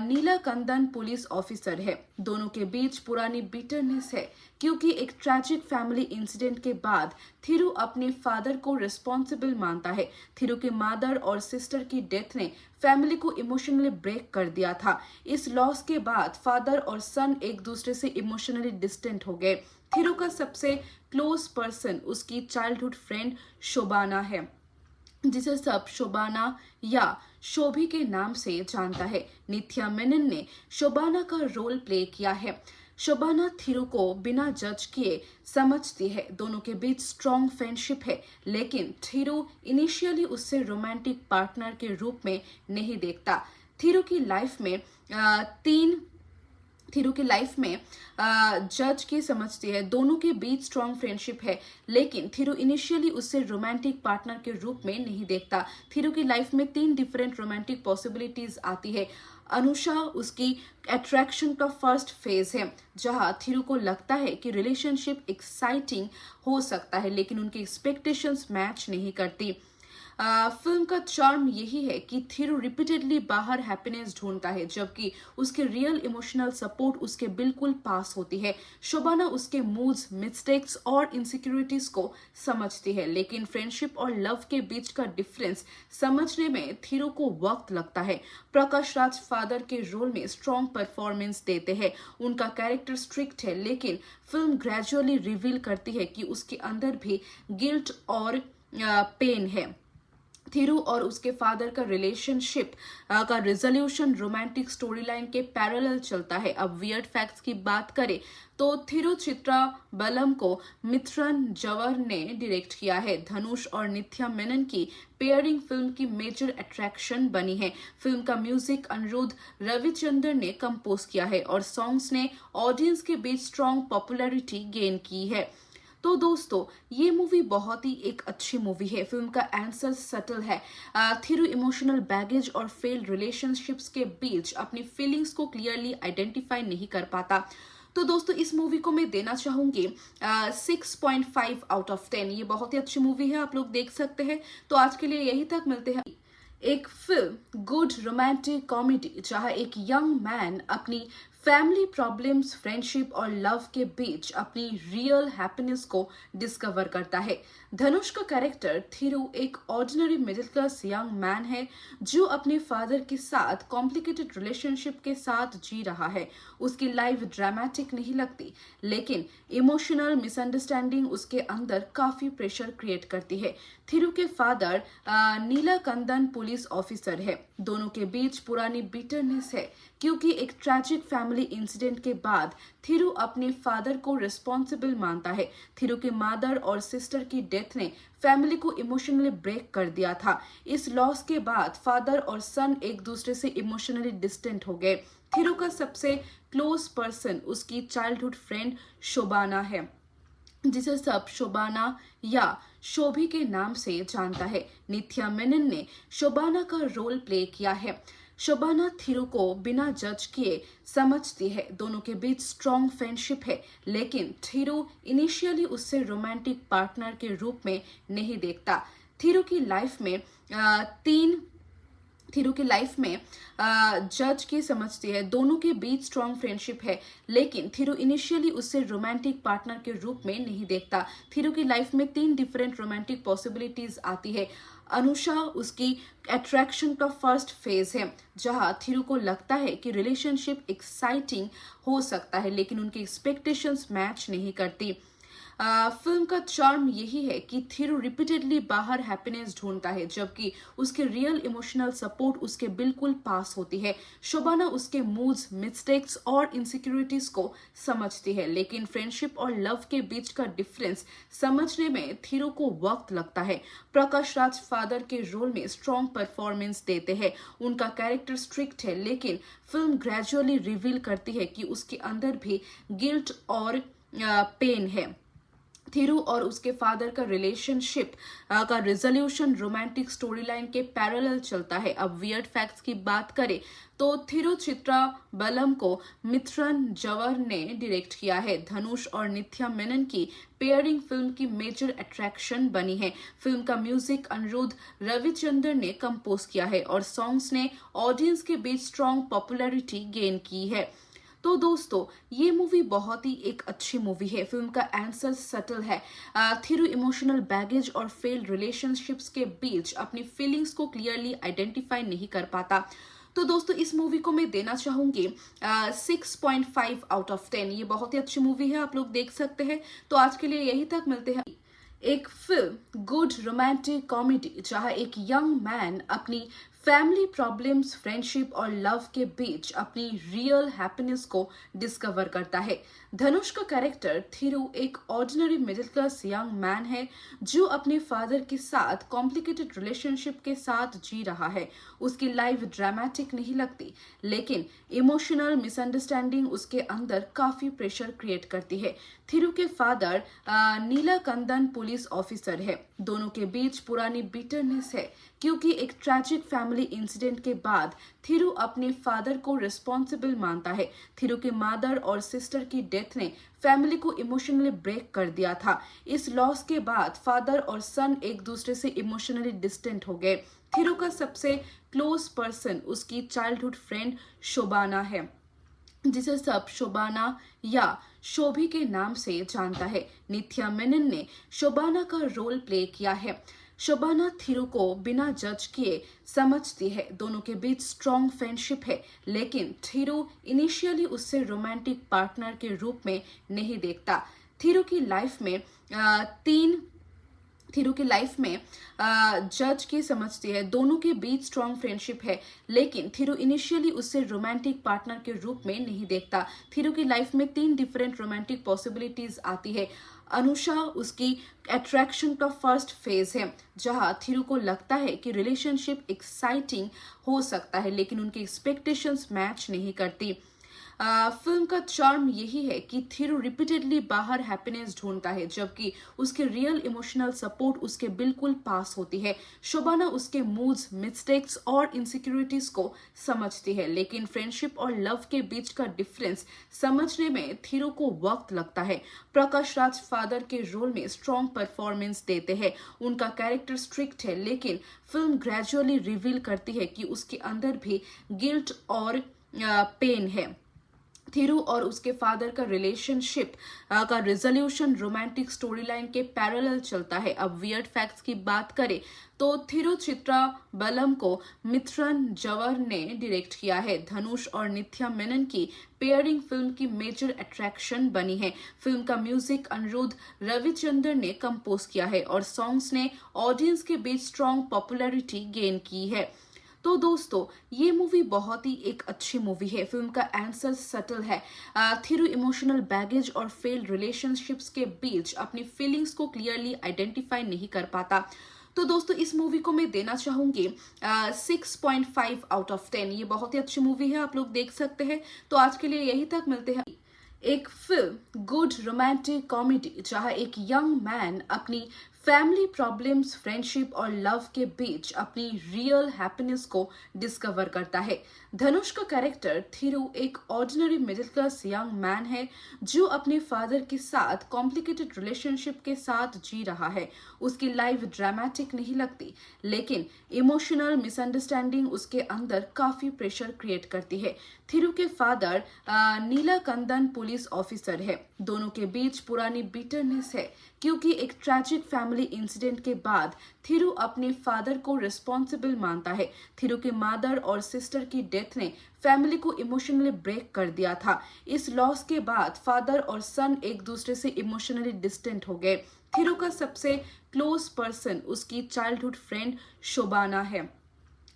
नीलाकंदन पुलिस ऑफिसर है। दोनों के बीच पुरानी बिटरनेस है क्योंकि एक ट्रैजिक फैमिली इंसिडेंट के बाद थिरु अपने फादर को रिस्पॉन्सिबल मानता है। थिरु के मदर और सिस्टर की डेथ ने फैमिली को इमोशनली ब्रेक कर दिया था। इस लॉस के बाद फादर और सन एक दूसरे से इमोशनली डिस्टेंट हो गए। थिरु का सबसे क्लोज पर्सन उसकी चाइल्डहुड फ्रेंड शोबाना है, जिसे सब शोबाना या शोभी के नाम से जानता है। नित्या मेनन ने शोबाना का रोल प्ले किया है। शोबाना थिरु को बिना जज किए समझती है। दोनों के बीच स्ट्रॉन्ग फ्रेंडशिप है, लेकिन थिरु इनिशियली उससे रोमांटिक पार्टनर के रूप में नहीं देखता। थिरु की लाइफ में जज की समझती है। दोनों के बीच स्ट्रॉन्ग फ्रेंडशिप है, लेकिन थिरु इनिशियली उससे रोमांटिक पार्टनर के रूप में नहीं देखता। थिरु की लाइफ में 3 डिफरेंट रोमांटिक पॉसिबिलिटीज आती है। अनुषा उसकी अट्रैक्शन का फर्स्ट फेज है, जहां थिरु को लगता है कि रिलेशनशिप एक्साइटिंग हो सकता है, लेकिन उनकी एक्सपेक्टेशंस मैच नहीं करती। फिल्म का चार्म यही है कि थिरु रिपीटेडली बाहर हैप्पीनेस ढूंढता है, जबकि उसके रियल इमोशनल सपोर्ट उसके बिल्कुल पास होती है। शोबाना उसके मूड्स, मिस्टेक्स और इनसिक्योरिटीज को समझती है, लेकिन फ्रेंडशिप और लव के बीच का डिफरेंस समझने में थिरु को वक्त लगता है। प्रकाश राज फादर के रोल में स्ट्रॉन्ग परफॉर्मेंस देते हैं। उनका कैरेक्टर स्ट्रिक्ट है, लेकिन फिल्म ग्रेजुअली रिवील करती है कि उसके अंदर भी गिल्ट और पेन है। थिरू और उसके फादर का रिलेशनशिप का रिजोल्यूशन रोमांटिक स्टोरी लाइन के पैरेलल चलता है। अब वियर्ड फैक्ट्स की बात करें तो थिरू चित्रा बलम को मिथुन जवर ने डायरेक्ट किया है। धनुष और नित्या मेनन की पेयरिंग फिल्म की मेजर अट्रैक्शन बनी है। फिल्म का म्यूजिक अनिरुद्ध रविचंद्रन ने कंपोज किया है और सॉन्ग्स ने ऑडियंस के बीच स्ट्रॉन्ग पॉपुलैरिटी गेन की है। तो दोस्तों, ये मूवी बहुत ही एक अच्छी मूवी है। फिल्म का आंसर सटल है। थिरू इमोशनल बैगेज और फेल्ड रिलेशनशिप्स के बीच अपनी फीलिंग्स को क्लियरली आइडेंटिफाई नहीं कर पाता। तो दोस्तों, इस मूवी को मैं देना चाहूंगी 6.5 आउट ऑफ 10। ये बहुत ही अच्छी मूवी है, आप लोग देख सकते हैं। तो आज के लिए यही तक, मिलते हैं एक फिल्म गुड रोमांटिक कॉमेडी जहां एक यंग मैन अपनी फैमिली प्रॉब्लम्स, फ्रेंडशिप और लव के बीच अपनी रियल हैप्पीनेस को डिस्कवर करता है। धनुष का कैरेक्टर थिरू एक ordinary middle class young man है जो अपने फादर के साथ कॉम्प्लिकेटेड रिलेशनशिप के साथ जी रहा है। उसकी लाइफ ड्रामेटिक नहीं लगती, लेकिन इमोशनल मिसअंडरस्टैंडिंग उसके अंदर काफी प्रेशर क्रिएट करती है। थिरू के फादर नीलाकंदन पुलिस ऑफिसर है। दोनों के बीच पुरानी बिटरनेस है क्योंकि एक ट्रैजिक फैमिली इंसिडेंट के बाद थिरू अपने फादर को रिस्पॉन्सिबल मानता है। थिरू के मदर और सिस्टर की डेथ ने फैमिली को इमोशनली ब्रेक कर दिया था। इस लॉस के बाद फादर और सन एक दूसरे से इमोशनली डिस्टेंट हो गए। थिरू का सबसे क्लोज पर्सन उसकी चाइल्डहुड फ्रेंड शोबाना है, जिसे सब शोबाना या शोभी के नाम से जानता है। नित्या मेनन ने शोबाना का रोल प्ले किया है। शोबाना थिरू को बिना जज किए समझती है। दोनों के बीच स्ट्रॉन्ग फ्रेंडशिप है, लेकिन थिरू इनिशियली उससे रोमांटिक पार्टनर के रूप में नहीं देखता। थिरू की लाइफ में जज की समझती है। दोनों के बीच स्ट्रॉन्ग फ्रेंडशिप है, लेकिन थिरू इनिशियली उससे रोमांटिक पार्टनर के रूप में नहीं देखता। थिरू की लाइफ में 3 डिफरेंट रोमांटिक पॉसिबिलिटीज आती है। अनुषा उसकी अट्रैक्शन का फर्स्ट फेज है, जहां थिरू को लगता है कि रिलेशनशिप एक्साइटिंग हो सकता है, लेकिन उनकी एक्सपेक्टेशंस मैच नहीं करती। फिल्म का चार्म यही है कि थिरू रिपीटेडली बाहर हैप्पीनेस ढूंढता है, जबकि उसके रियल इमोशनल सपोर्ट उसके बिल्कुल पास होती है। शोबाना उसके मूड्स, मिस्टेक्स और इनसिक्योरिटीज को समझती है, लेकिन फ्रेंडशिप और लव के बीच का डिफरेंस समझने में थिरू को वक्त लगता है। प्रकाश राज फादर के रोल में स्ट्रॉन्ग परफॉर्मेंस देते हैं। उनका कैरेक्टर स्ट्रिक्ट है, लेकिन फिल्म ग्रेजुअली रिवील करती है कि उसके अंदर भी गिल्ट और पेन है। थिरू और उसके फादर का रिलेशनशिप का रिजोल्यूशन रोमांटिक स्टोरी लाइन के पैरेलल चलता है। अब वियर्ड फैक्ट्स की बात करें तो थिरू चित्रा बलम को मिथुन जवर ने डायरेक्ट किया है। धनुष और नित्या मेनन की पेयरिंग फिल्म की मेजर अट्रैक्शन बनी है। फिल्म का म्यूजिक अनिरुद्ध रविचंद्रन ने कंपोज किया है और सॉन्ग्स ने ऑडियंस के बीच स्ट्रॉन्ग पॉपुलैरिटी गेन की है। तो दोस्तों, ये मूवी बहुत ही एक अच्छी मूवी है। फिल्म का आंसर सटल है। थिरू इमोशनल बैगेज और फेल्ड रिलेशनशिप्स के बीच अपनी फीलिंग्स को क्लियरली आइडेंटिफाई नहीं कर पाता। तो दोस्तों, इस मूवी को मैं देना चाहूंगी 6.5 आउट ऑफ 10। ये बहुत ही अच्छी मूवी है, आप लोग देख सकते हैं। तो आज के लिए यही तक, मिलते हैं एक फिल्म गुड रोमांटिक कॉमेडी जहां एक यंग मैन अपनी फैमिली प्रॉब्लम्स, फ्रेंडशिप और लव के बीच अपनी रियल हैप्पीनेस को डिस्कवर करता है। धनुष का कैरेक्टर थिरू एक ordinary middle class young man है जो अपने फादर के साथ कॉम्प्लिकेटेड रिलेशनशिप के साथ जी रहा है। उसकी लाइफ ड्रामेटिक नहीं लगती, लेकिन इमोशनल मिसअंडरस्टैंडिंग उसके अंदर काफी प्रेशर क्रिएट करती है। थिरू के फादर नीलाकंदन पुलिस ऑफिसर है। दोनों के बीच पुरानी बिटरनेस है क्योंकि एक ट्रैजिक फैमिली इंसिडेंट के बाद थिरू अपने फादर को रिस्पॉन्सिबल मानता है। थिरू के मदर और सिस्टर की डेथ ने फैमिली को इमोशनली ब्रेक कर दिया था। इस लॉस के बाद फादर और सन एक दूसरे से इमोशनली डिस्टेंट हो गए। थिरू का सबसे क्लोज पर्सन उसकी चाइल्डहुड फ्रेंड शोबाना है, जिसे सब शोबाना या शोभी के नाम से जानता है। नित्या मेनन ने शोबाना का रोल प्ले किया है। शोबाना थिरू को बिना जज किए समझती है। दोनों के बीच स्ट्रॉन्ग फ्रेंडशिप है, लेकिन थिरू इनिशियली उससे रोमांटिक पार्टनर के रूप में नहीं देखता। थिरू की लाइफ में थिरू की लाइफ में जज की समझती है, दोनों के बीच स्ट्रॉन्ग फ्रेंडशिप है, लेकिन थिरू इनिशियली उससे रोमांटिक पार्टनर के रूप में नहीं देखता। थिरू की लाइफ में 3 डिफरेंट रोमांटिक पॉसिबिलिटीज आती है। अनुषा उसकी अट्रैक्शन का फर्स्ट फेज है, जहां थिरू को लगता है कि रिलेशनशिप एक्साइटिंग हो सकता है, लेकिन उनकी एक्सपेक्टेशंस मैच नहीं करती। फिल्म का चार्म यही है कि थिरू रिपीटेडली बाहर हैप्पीनेस ढूंढता है, जबकि उसके रियल इमोशनल सपोर्ट उसके बिल्कुल पास होती है। शोबाना उसके मूड्स, मिस्टेक्स और इनसिक्योरिटीज को समझती है, लेकिन फ्रेंडशिप और लव के बीच का डिफरेंस समझने में थिरू को वक्त लगता है। प्रकाश राज फादर के रोल में स्ट्रॉन्ग परफॉर्मेंस देते हैं। उनका कैरेक्टर स्ट्रिक्ट है, लेकिन फिल्म ग्रेजुअली रिवील करती है कि उसके अंदर भी गिल्ट और पेन है। थिरू और उसके फादर का रिलेशनशिप का रिजोल्यूशन रोमांटिक स्टोरी लाइन के पैरेलल चलता है। अब वियर्ड फैक्ट्स की बात करें तो थिरू चित्रा बलम को मिथुन जवर ने डायरेक्ट किया है। धनुष और नित्या मेनन की पेयरिंग फिल्म की मेजर अट्रैक्शन बनी है। फिल्म का म्यूजिक अनिरुद्ध रविचंद्रन ने कंपोज किया है और सॉन्ग्स ने ऑडियंस के बीच स्ट्रॉन्ग पॉपुलैरिटी गेन की है। तो दोस्तों, ये मूवी बहुत ही एक अच्छी मूवी है। फिल्म का आंसर सटल है। थिरू इमोशनल बैगेज और फेल्ड रिलेशनशिप्स के बीच अपनी फीलिंग्स को क्लियरली आइडेंटिफाई नहीं कर पाता। तो दोस्तों, इस मूवी को मैं देना चाहूंगी 6.5 आउट ऑफ 10। ये बहुत ही अच्छी मूवी है, आप लोग देख सकते हैं। तो आज के लिए यही तक, मिलते हैं एक फिल्म गुड रोमांटिक कॉमेडी, जहां एक यंग मैन अपनी फैमिली प्रॉब्लम्स, फ्रेंडशिप और लव के बीच अपनी रियल हैप्पीनेस को डिस्कवर करता है। धनुष का कैरेक्टर थिरू एक ordinary middle class young man है जो अपने फादर के साथ कॉम्प्लिकेटेड रिलेशनशिप के साथ जी रहा है। उसकी लाइफ ड्रामेटिक नहीं लगती, लेकिन इमोशनल मिसअंडरस्टैंडिंग उसके अंदर काफी प्रेशर क्रिएट करती है। थिरू के फादर नीलाकंदन पुलिस ऑफिसर है। दोनों के बीच पुरानी बिटरनेस है, क्योंकि एक ट्रैजिक फैमिली इंसिडेंट के बाद थिरू अपने फादर को रिस्पॉन्सिबल मानता है। थिरू के मदर और सिस्टर की डेथ ने फैमिली को इमोशनली ब्रेक कर दिया था। इस लॉस के बाद फादर और सन एक दूसरे से इमोशनली डिस्टेंट हो गए। थिरू का सबसे क्लोज पर्सन उसकी चाइल्डहुड फ्रेंड शोबाना है,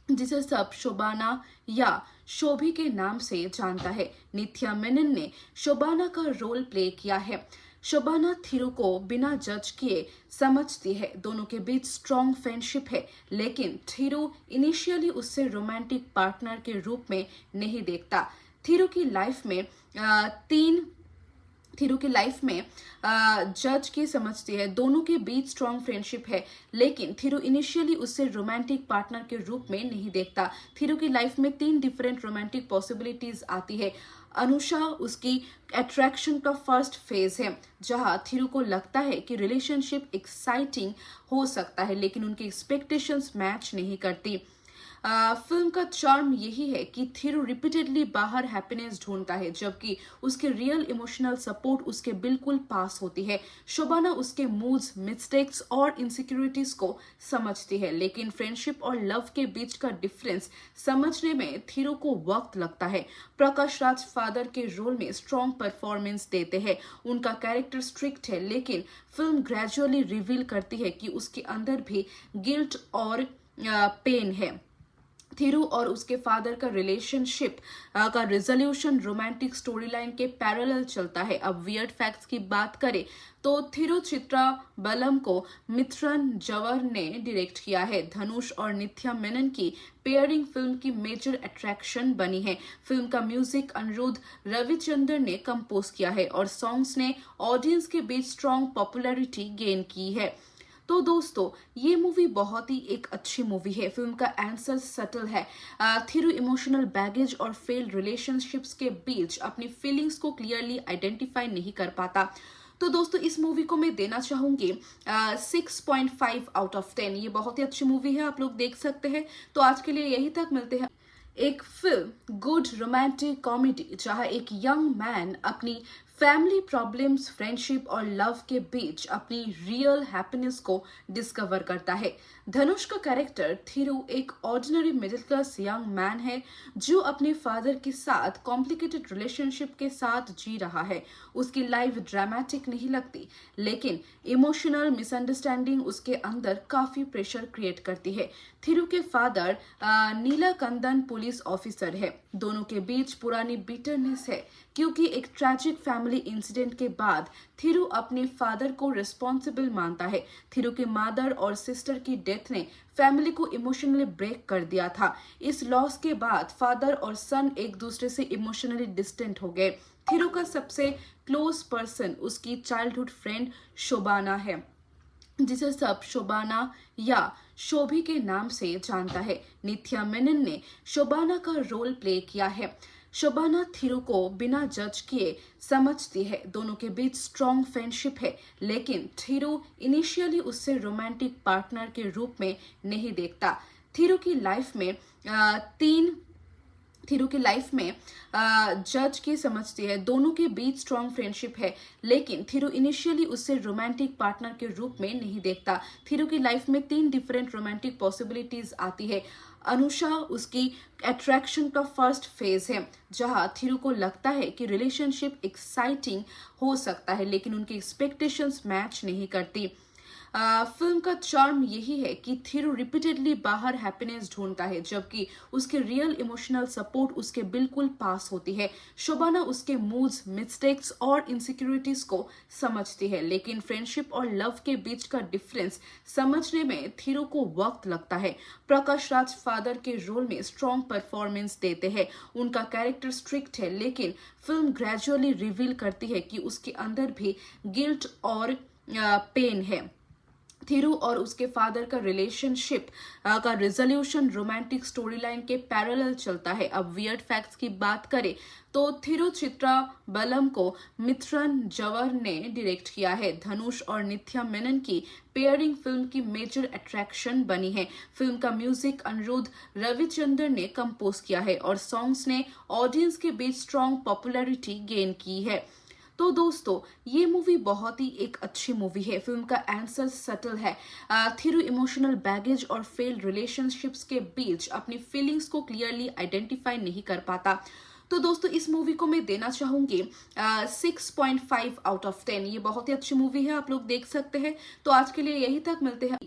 जिसे सब शोबाना या शोभी के नाम से जानता है। नित्या मेनन ने शोबाना का रोल प्ले किया है। शोबाना थिरू को बिना जज किए समझती है। दोनों के बीच स्ट्रॉन्ग फ्रेंडशिप है, लेकिन थिरू इनिशियली उससे रोमांटिक पार्टनर के रूप में नहीं देखता। थिरू की लाइफ में जज की समझती है, दोनों के बीच स्ट्रॉन्ग फ्रेंडशिप है, लेकिन थिरू इनिशियली उससे रोमांटिक पार्टनर के रूप में नहीं देखता। थिरू की लाइफ में 3 डिफरेंट रोमांटिक पॉसिबिलिटीज आती है। अनुषा उसकी अट्रैक्शन का फर्स्ट फेज है, जहां थिरू को लगता है कि रिलेशनशिप एक्साइटिंग हो सकता है, लेकिन उनकी एक्सपेक्टेशंस मैच नहीं करती। फिल्म का चार्म यही है कि थिरू रिपीटेडली बाहर हैप्पीनेस ढूंढता है, जबकि उसके रियल इमोशनल सपोर्ट उसके बिल्कुल पास होती है। शोबाना उसके मूड्स, मिस्टेक्स और इनसिक्योरिटीज को समझती है, लेकिन फ्रेंडशिप और लव के बीच का डिफरेंस समझने में थिरू को वक्त लगता है। प्रकाश राज फादर के रोल में स्ट्रॉन्ग परफॉर्मेंस देते हैं। उनका कैरेक्टर स्ट्रिक्ट है, लेकिन फिल्म ग्रेजुअली रिवील करती है कि उसके अंदर भी गिल्ट और पेन है। थिरू और उसके फादर का रिलेशनशिप का रिजोल्यूशन रोमांटिक स्टोरी लाइन के पैरेलल चलता है। अब वियर्ड फैक्ट्स की बात करें तो थिरू चित्रा बलम को मिथुन जवर ने डायरेक्ट किया है। धनुष और नित्या मेनन की पेयरिंग फिल्म की मेजर अट्रैक्शन बनी है। फिल्म का म्यूजिक अनिरुद्ध रविचंद्रन ने कंपोज किया है और सॉन्ग्स ने ऑडियंस के बीच स्ट्रॉन्ग पॉपुलैरिटी गेन की है। तो दोस्तों, ये मूवी बहुत ही एक अच्छी मूवी है। फिल्म का आंसर सटल है। थिरू इमोशनल बैगेज और फेल्ड रिलेशनशिप्स के बीच अपनी फीलिंग्स को क्लियरली आइडेंटिफाई नहीं कर पाता। तो दोस्तों, इस मूवी को मैं देना चाहूंगी 6.5 आउट ऑफ 10। ये बहुत ही अच्छी मूवी है, आप लोग देख सकते हैं। तो आज के लिए यही तक, मिलते हैं एक फिल्म गुड रोमांटिक कॉमेडी, जहां एक यंग मैन अपनी फैमिली प्रॉब्लम्स, फ्रेंडशिप और लव के बीच अपनी रियल हैप्पीनेस को डिस्कवर करता है। धनुष का कैरेक्टर थिरु एक ordinary middle class young man है जो अपने फादर के साथ कॉम्प्लिकेटेड रिलेशनशिप के साथ जी रहा है। उसकी लाइफ ड्रामेटिक नहीं लगती, लेकिन इमोशनल मिसअंडरस्टैंडिंग उसके अंदर काफी प्रेशर क्रिएट करती है। थिरु के फादर नीलाकंदन पुलिस ऑफिसर है। दोनों के बीच पुरानी बिटरनेस है क्योंकि एक ट्रैजिक फैमिली इंसिडेंट के बाद थिरु अपने फादर को रिस्पॉन्सिबल मानता है। थिरु के मदर और सिस्टर की डेथ ने फैमिली को इमोशनली ब्रेक कर दिया था। इस लॉस के बाद फादर और सन एक दूसरे से इमोशनली डिस्टेंट हो गए। थिरु का सबसे क्लोज पर्सन उसकी चाइल्डहुड फ्रेंड शोबाना है, जिसे सब शोबाना या शोभी के नाम से जानता है। नित्या मेनन ने शोबाना का रोल प्ले किया है। शोबाना थिरु को बिना जज किए समझती है। दोनों के बीच स्ट्रॉन्ग फ्रेंडशिप है, लेकिन थिरु इनिशियली उससे रोमांटिक पार्टनर के रूप में नहीं देखता। थिरु की लाइफ में जज की समझती है। दोनों के बीच स्ट्रॉन्ग फ्रेंडशिप है, लेकिन थिरु इनिशियली उससे रोमांटिक पार्टनर के रूप में नहीं देखता। थिरु की लाइफ में 3 डिफरेंट रोमांटिक पॉसिबिलिटीज आती है। अनुषा उसकी अट्रैक्शन का फर्स्ट फेज है, जहां थिरु को लगता है कि रिलेशनशिप एक्साइटिंग हो सकता है, लेकिन उनकी एक्सपेक्टेशंस मैच नहीं करती। फिल्म का चार्म यही है कि थिरु रिपीटेडली बाहर हैप्पीनेस ढूंढता है, जबकि उसके रियल इमोशनल सपोर्ट उसके बिल्कुल पास होती है। शोबाना उसके मूड्स, मिस्टेक्स और इनसिक्योरिटीज को समझती है, लेकिन फ्रेंडशिप और लव के बीच का डिफरेंस समझने में थिरु को वक्त लगता है। प्रकाश राज फादर के रोल में स्ट्रॉन्ग परफॉर्मेंस देते हैं। उनका कैरेक्टर स्ट्रिक्ट है, लेकिन फिल्म ग्रेजुअली रिवील करती है कि उसके अंदर भी गिल्ट और पेन है। थिरु और उसके फादर का रिलेशनशिप का रिजोल्यूशन रोमांटिक स्टोरी लाइन के पैरेलल चलता है। अब वियर्ड फैक्ट्स की बात करें तो थिरु चित्रा बलम को मिथुन जवर ने डायरेक्ट किया है। धनुष और नित्या मेनन की पेयरिंग फिल्म की मेजर अट्रैक्शन बनी है। फिल्म का म्यूजिक अनिरुद्ध रविचंद्रन ने कंपोज किया है और सॉन्ग्स ने ऑडियंस के बीच स्ट्रॉन्ग पॉपुलैरिटी गेन की है। तो दोस्तों, ये मूवी बहुत ही एक अच्छी मूवी है। फिल्म का आंसर सटल है। थिरु इमोशनल बैगेज और फेल्ड रिलेशनशिप्स के बीच अपनी फीलिंग्स को क्लियरली आइडेंटिफाई नहीं कर पाता। तो दोस्तों, इस मूवी को मैं देना चाहूंगी 6.5 आउट ऑफ 10। ये बहुत ही अच्छी मूवी है, आप लोग देख सकते हैं। तो आज के लिए यही तक, मिलते हैं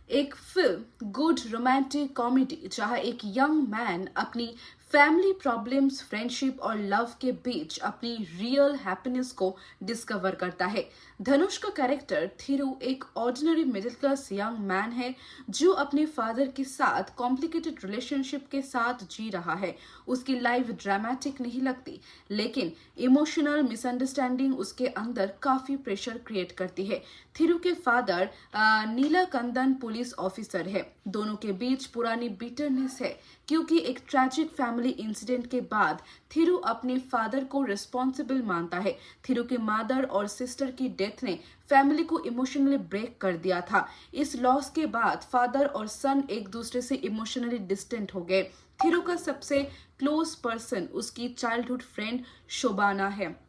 एक फिल्म गुड रोमांटिक कॉमेडी जहां एक यंग मैन अपनी फैमिली प्रॉब्लम्स, फ्रेंडशिप और लव के बीच अपनी रियल हैप्पीनेस को डिस्कवर करता है। धनुष का कैरेक्टर थिरु एक ordinary middle class young man है जो अपने फादर के साथ कॉम्प्लिकेटेड रिलेशनशिप के साथ जी रहा है। उसकी लाइफ ड्रामेटिक नहीं लगती, लेकिन इमोशनल मिसअंडरस्टैंडिंग उसके अंदर काफी प्रेशर क्रिएट करती है। थिरु के फादर नीलाकंदन पुलिस ऑफिसर है। दोनों के बीच पुरानी बिटरनेस है क्योंकि एक ट्रैजिक फैमिली इंसिडेंट के बाद थिरु अपने फादर को रिस्पॉन्सिबल मानता है। थिरु के मदर और सिस्टर की डेथ ने फैमिली को इमोशनली ब्रेक कर दिया था। इस लॉस के बाद फादर और सन एक दूसरे से इमोशनली डिस्टेंट हो गए। थिरु का सबसे क्लोज पर्सन उसकी चाइल्डहुड फ्रेंड शोबाना है,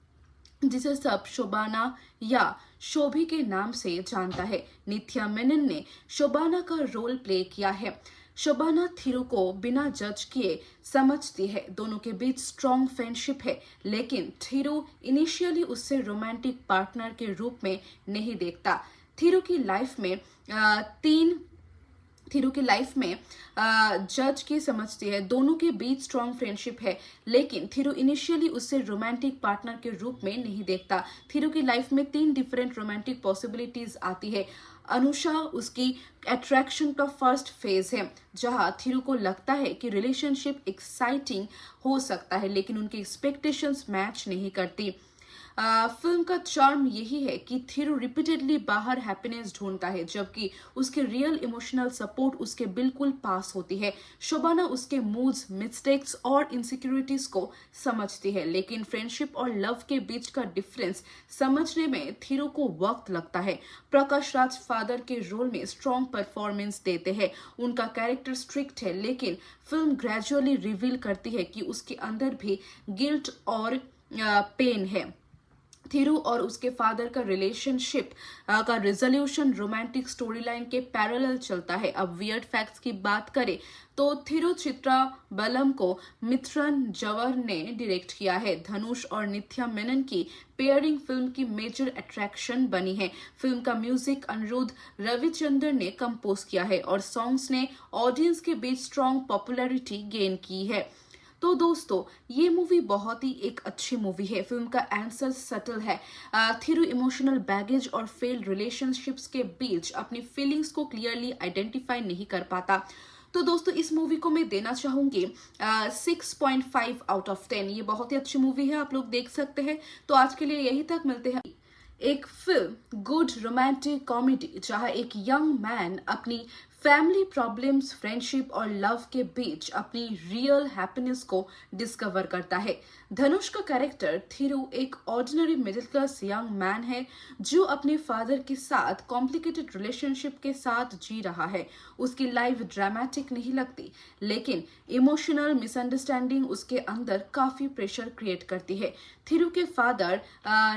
जिसे सब शोबाना या शोभी के नाम से जानता है। नित्या मेनन ने शोबाना का रोल प्ले किया है। शोबाना थिरु को बिना जज किए समझती है। दोनों के बीच स्ट्रॉन्ग फ्रेंडशिप है, लेकिन थिरु इनिशियली उससे रोमांटिक पार्टनर के रूप में नहीं देखता। थिरु की लाइफ में जज की समझती है। दोनों के बीच स्ट्रॉन्ग फ्रेंडशिप है, लेकिन थिरु इनिशियली उससे रोमांटिक पार्टनर के रूप में नहीं देखता। थिरु की लाइफ में 3 डिफरेंट रोमांटिक पॉसिबिलिटीज आती है। अनुषा उसकी अट्रैक्शन का फर्स्ट फेज है, जहां थिरु को लगता है कि रिलेशनशिप एक्साइटिंग हो सकता है, लेकिन उनकी एक्सपेक्टेशंस मैच नहीं करती। फिल्म का चार्म यही है कि थिरु रिपीटेडली बाहर हैप्पीनेस ढूंढता है, जबकि उसके रियल इमोशनल सपोर्ट उसके बिल्कुल पास होती है। शोबाना उसके मूड्स, मिस्टेक्स और इनसिक्योरिटीज को समझती है, लेकिन फ्रेंडशिप और लव के बीच का डिफरेंस समझने में थिरु को वक्त लगता है। प्रकाश राज फादर के रोल में स्ट्रॉन्ग परफॉर्मेंस देते हैं। उनका कैरेक्टर स्ट्रिक्ट है, लेकिन फिल्म ग्रेजुअली रिवील करती है कि उसके अंदर भी गिल्ट और पेन है। थिरू और उसके फादर का रिलेशनशिप का रिजोल्यूशन रोमांटिक स्टोरी लाइन के पैरेलल चलता है। अब वियर्ड फैक्ट्स की बात करें तो थिरू चित्रा बलम को मिथुन जवर ने डायरेक्ट किया है। धनुष और नित्या मेनन की पेयरिंग फिल्म की मेजर अट्रैक्शन बनी है। फिल्म का म्यूजिक अनिरुद्ध रविचंद्रन ने कंपोज किया है और सॉन्ग्स ने ऑडियंस के बीच स्ट्रॉन्ग पॉपुलैरिटी गेन की है। तो दोस्तों ये मूवी बहुत ही एक अच्छी मूवी है। फिल्म का आंसर सटल है। थिरू इमोशनल बैगेज और फेल्ड रिलेशनशिप्स के बीच अपनी फीलिंग्स को क्लियरली आइडेंटिफाई नहीं कर पाता। तो दोस्तों इस मूवी को मैं देना चाहूंगी 6.5 आउट ऑफ 10। ये बहुत ही अच्छी मूवी है, आप लोग देख सकते हैं। तो आज के लिए यही तक, मिलते हैं एक फिल्म गुड रोमांटिक कॉमेडी जहां एक यंग मैन अपनी फैमिली प्रॉब्लम्स, फ्रेंडशिप और लव के बीच अपनी रियल हैप्पीनेस को डिस्कवर करता है। धनुष का कैरेक्टर थिरू एक ordinary middle class young man है जो अपने फादर के साथ कॉम्प्लिकेटेड रिलेशनशिप के साथ जी रहा है। उसकी लाइफ ड्रामेटिक नहीं लगती, लेकिन इमोशनल मिसअंडरस्टैंडिंग उसके अंदर काफी प्रेशर क्रिएट करती है। थिरू के फादर